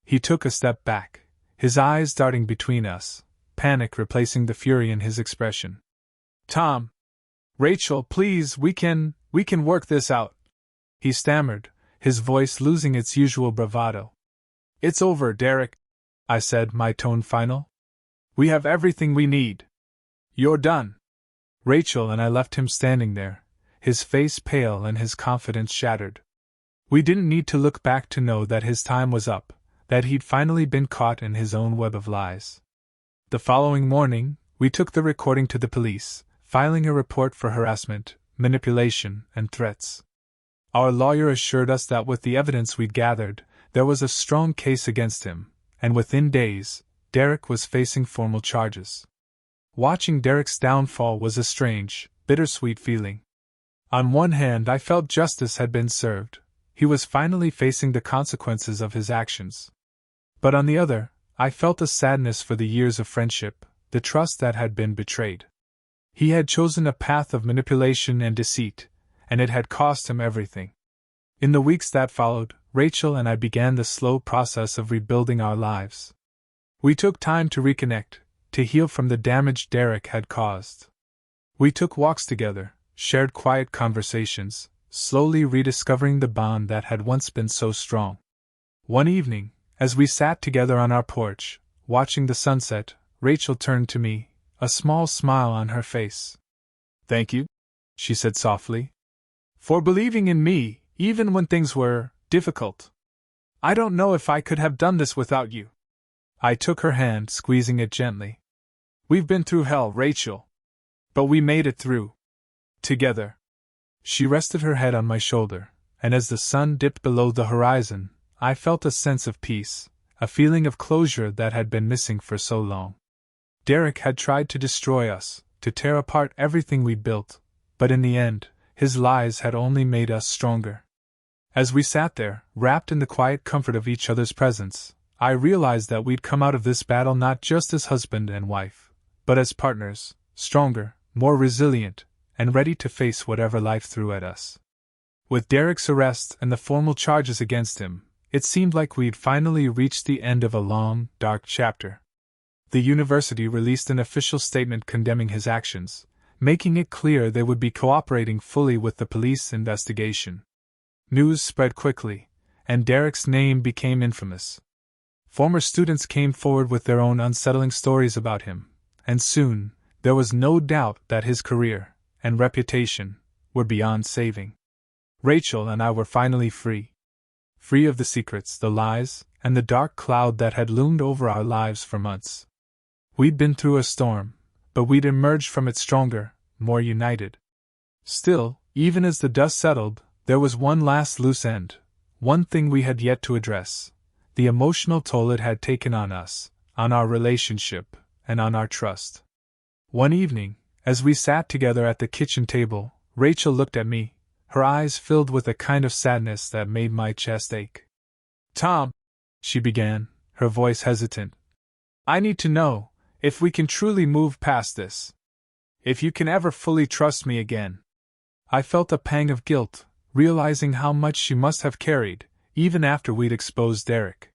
He took a step back, his eyes darting between us, panic replacing the fury in his expression. Tom! Rachel, please, we can work this out, he stammered, his voice losing its usual bravado. It's over, Derek, I said, my tone final. We have everything we need. You're done. Rachel and I left him standing there, his face pale and his confidence shattered. We didn't need to look back to know that his time was up, that he'd finally been caught in his own web of lies. The following morning, we took the recording to the police, filing a report for harassment, manipulation, and threats. Our lawyer assured us that with the evidence we'd gathered, there was a strong case against him, and within days, Derek was facing formal charges. Watching Derek's downfall was a strange, bittersweet feeling. On one hand, I felt justice had been served. He was finally facing the consequences of his actions. But on the other, I felt a sadness for the years of friendship, the trust that had been betrayed. He had chosen a path of manipulation and deceit, and it had cost him everything. In the weeks that followed, Rachel and I began the slow process of rebuilding our lives. We took time to reconnect, to heal from the damage Derek had caused. We took walks together, shared quiet conversations, slowly rediscovering the bond that had once been so strong. One evening, as we sat together on our porch, watching the sunset, Rachel turned to me, a small smile on her face. Thank you, she said softly, for believing in me, even when things were difficult. I don't know if I could have done this without you. I took her hand, squeezing it gently. We've been through hell, Rachel. But we made it through. Together. She rested her head on my shoulder, and as the sun dipped below the horizon, I felt a sense of peace, a feeling of closure that had been missing for so long. Derek had tried to destroy us, to tear apart everything we'd built, but in the end, his lies had only made us stronger. As we sat there, wrapped in the quiet comfort of each other's presence, I realized that we'd come out of this battle not just as husband and wife, but as partners, stronger, more resilient, and ready to face whatever life threw at us. With Derek's arrest and the formal charges against him, it seemed like we'd finally reached the end of a long, dark chapter. The university released an official statement condemning his actions, making it clear they would be cooperating fully with the police investigation. News spread quickly, and Derek's name became infamous. Former students came forward with their own unsettling stories about him, and soon, there was no doubt that his career and reputation were beyond saving. Rachel and I were finally free. Free of the secrets, the lies, and the dark cloud that had loomed over our lives for months. We'd been through a storm, but we'd emerged from it stronger, more united. Still, even as the dust settled, there was one last loose end, one thing we had yet to address: the emotional toll it had taken on us, on our relationship, and on our trust. One evening, as we sat together at the kitchen table, Rachel looked at me, her eyes filled with a kind of sadness that made my chest ache. Tom, she began, her voice hesitant. I need to know if we can truly move past this. If you can ever fully trust me again. I felt a pang of guilt, realizing how much she must have carried, even after we'd exposed Derek.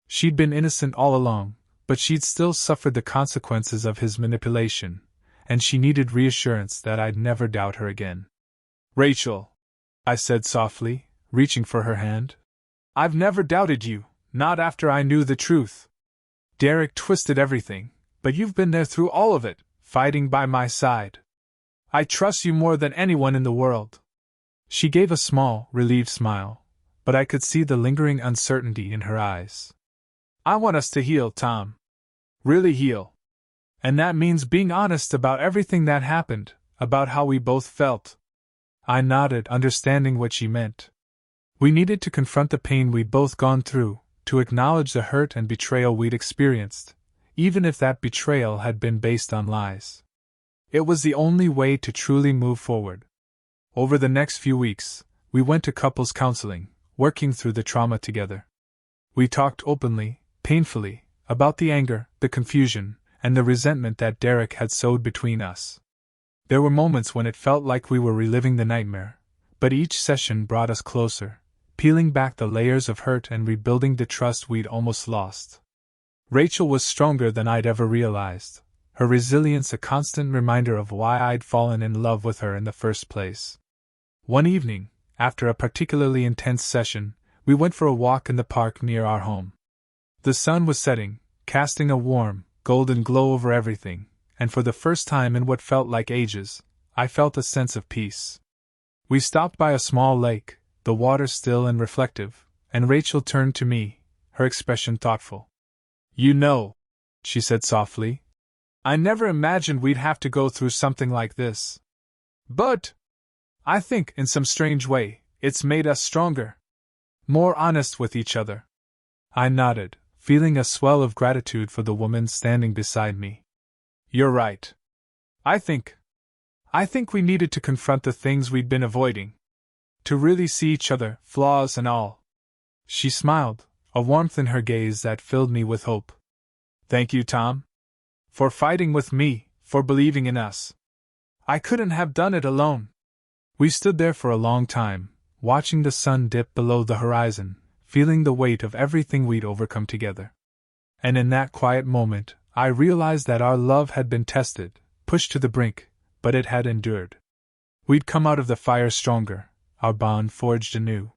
She'd been innocent all along, but she'd still suffered the consequences of his manipulation, and she needed reassurance that I'd never doubt her again. Rachel, I said softly, reaching for her hand. I've never doubted you, not after I knew the truth. Derek twisted everything, but you've been there through all of it, fighting by my side. I trust you more than anyone in the world. She gave a small, relieved smile, but I could see the lingering uncertainty in her eyes. I want us to heal, Tom. Really heal. And that means being honest about everything that happened, about how we both felt. I nodded, understanding what she meant. We needed to confront the pain we'd both gone through, to acknowledge the hurt and betrayal we'd experienced, even if that betrayal had been based on lies. It was the only way to truly move forward. Over the next few weeks, we went to couples counseling, working through the trauma together. We talked openly, painfully, about the anger, the confusion, and the resentment that Derek had sowed between us. There were moments when it felt like we were reliving the nightmare, but each session brought us closer, peeling back the layers of hurt and rebuilding the trust we'd almost lost. Rachel was stronger than I'd ever realized, her resilience a constant reminder of why I'd fallen in love with her in the first place. One evening, after a particularly intense session, we went for a walk in the park near our home. The sun was setting, casting a warm, golden glow over everything, and for the first time in what felt like ages, I felt a sense of peace. We stopped by a small lake, the water still and reflective, and Rachel turned to me, her expression thoughtful. You know, she said softly, I never imagined we'd have to go through something like this. But I think, in some strange way, it's made us stronger. More honest with each other. I nodded, feeling a swell of gratitude for the woman standing beside me. You're right. I think we needed to confront the things we'd been avoiding. To really see each other, flaws and all. She smiled, a warmth in her gaze that filled me with hope. Thank you, Tom. For fighting with me, for believing in us. I couldn't have done it alone. We stood there for a long time, watching the sun dip below the horizon, feeling the weight of everything we'd overcome together. And in that quiet moment, I realized that our love had been tested, pushed to the brink, but it had endured. We'd come out of the fire stronger, our bond forged anew.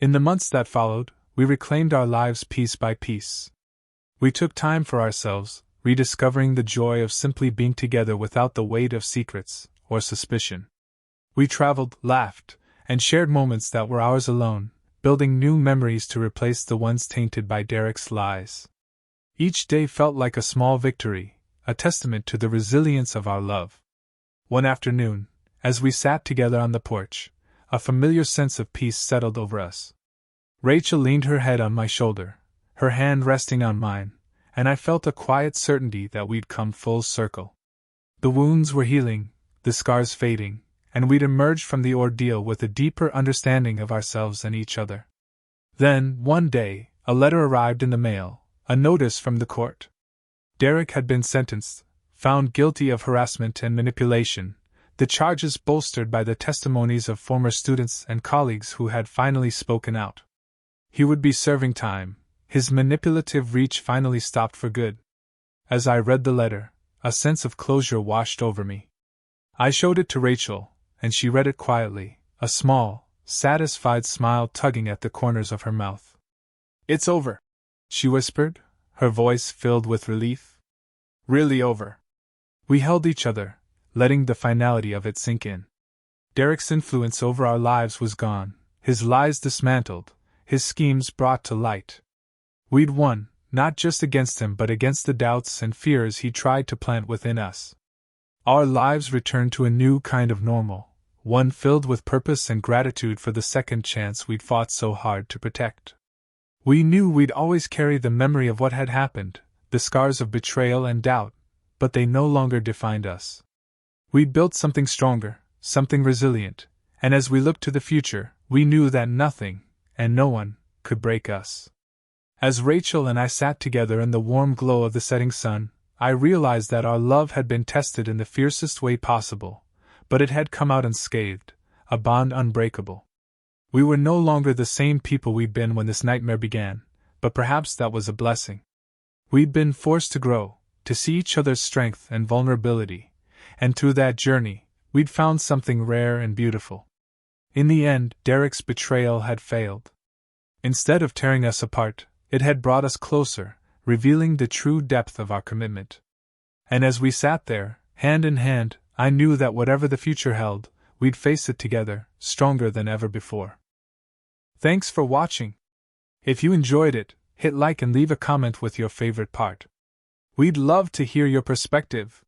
In the months that followed, we reclaimed our lives piece by piece. We took time for ourselves, rediscovering the joy of simply being together without the weight of secrets or suspicion. We traveled, laughed, and shared moments that were ours alone, building new memories to replace the ones tainted by Derek's lies. Each day felt like a small victory, a testament to the resilience of our love. One afternoon, as we sat together on the porch, a familiar sense of peace settled over us. Rachel leaned her head on my shoulder, her hand resting on mine, and I felt a quiet certainty that we'd come full circle. The wounds were healing, the scars fading, and we'd emerged from the ordeal with a deeper understanding of ourselves and each other. Then, one day, a letter arrived in the mail, a notice from the court. Derek had been sentenced, found guilty of harassment and manipulation, the charges bolstered by the testimonies of former students and colleagues who had finally spoken out. He would be serving time, his manipulative reach finally stopped for good. As I read the letter, a sense of closure washed over me. I showed it to Rachel, and she read it quietly, a small, satisfied smile tugging at the corners of her mouth. It's over, she whispered, her voice filled with relief. Really over. We held each other, letting the finality of it sink in. Derek's influence over our lives was gone, his lies dismantled, his schemes brought to light. We'd won, not just against him but against the doubts and fears he tried to plant within us. Our lives returned to a new kind of normal, one filled with purpose and gratitude for the second chance we'd fought so hard to protect. We knew we'd always carry the memory of what had happened, the scars of betrayal and doubt, but they no longer defined us. We'd built something stronger, something resilient, and as we looked to the future, we knew that nothing, and no one, could break us. As Rachel and I sat together in the warm glow of the setting sun, I realized that our love had been tested in the fiercest way possible, but it had come out unscathed, a bond unbreakable. We were no longer the same people we'd been when this nightmare began, but perhaps that was a blessing. We'd been forced to grow, to see each other's strength and vulnerability, and through that journey, we'd found something rare and beautiful. In the end, Derek's betrayal had failed. Instead of tearing us apart, it had brought us closer, revealing the true depth of our commitment. And as we sat there, hand in hand, I knew that whatever the future held, we'd face it together, stronger than ever before. Thanks for watching. If you enjoyed it, hit like and leave a comment with your favorite part. We'd love to hear your perspective.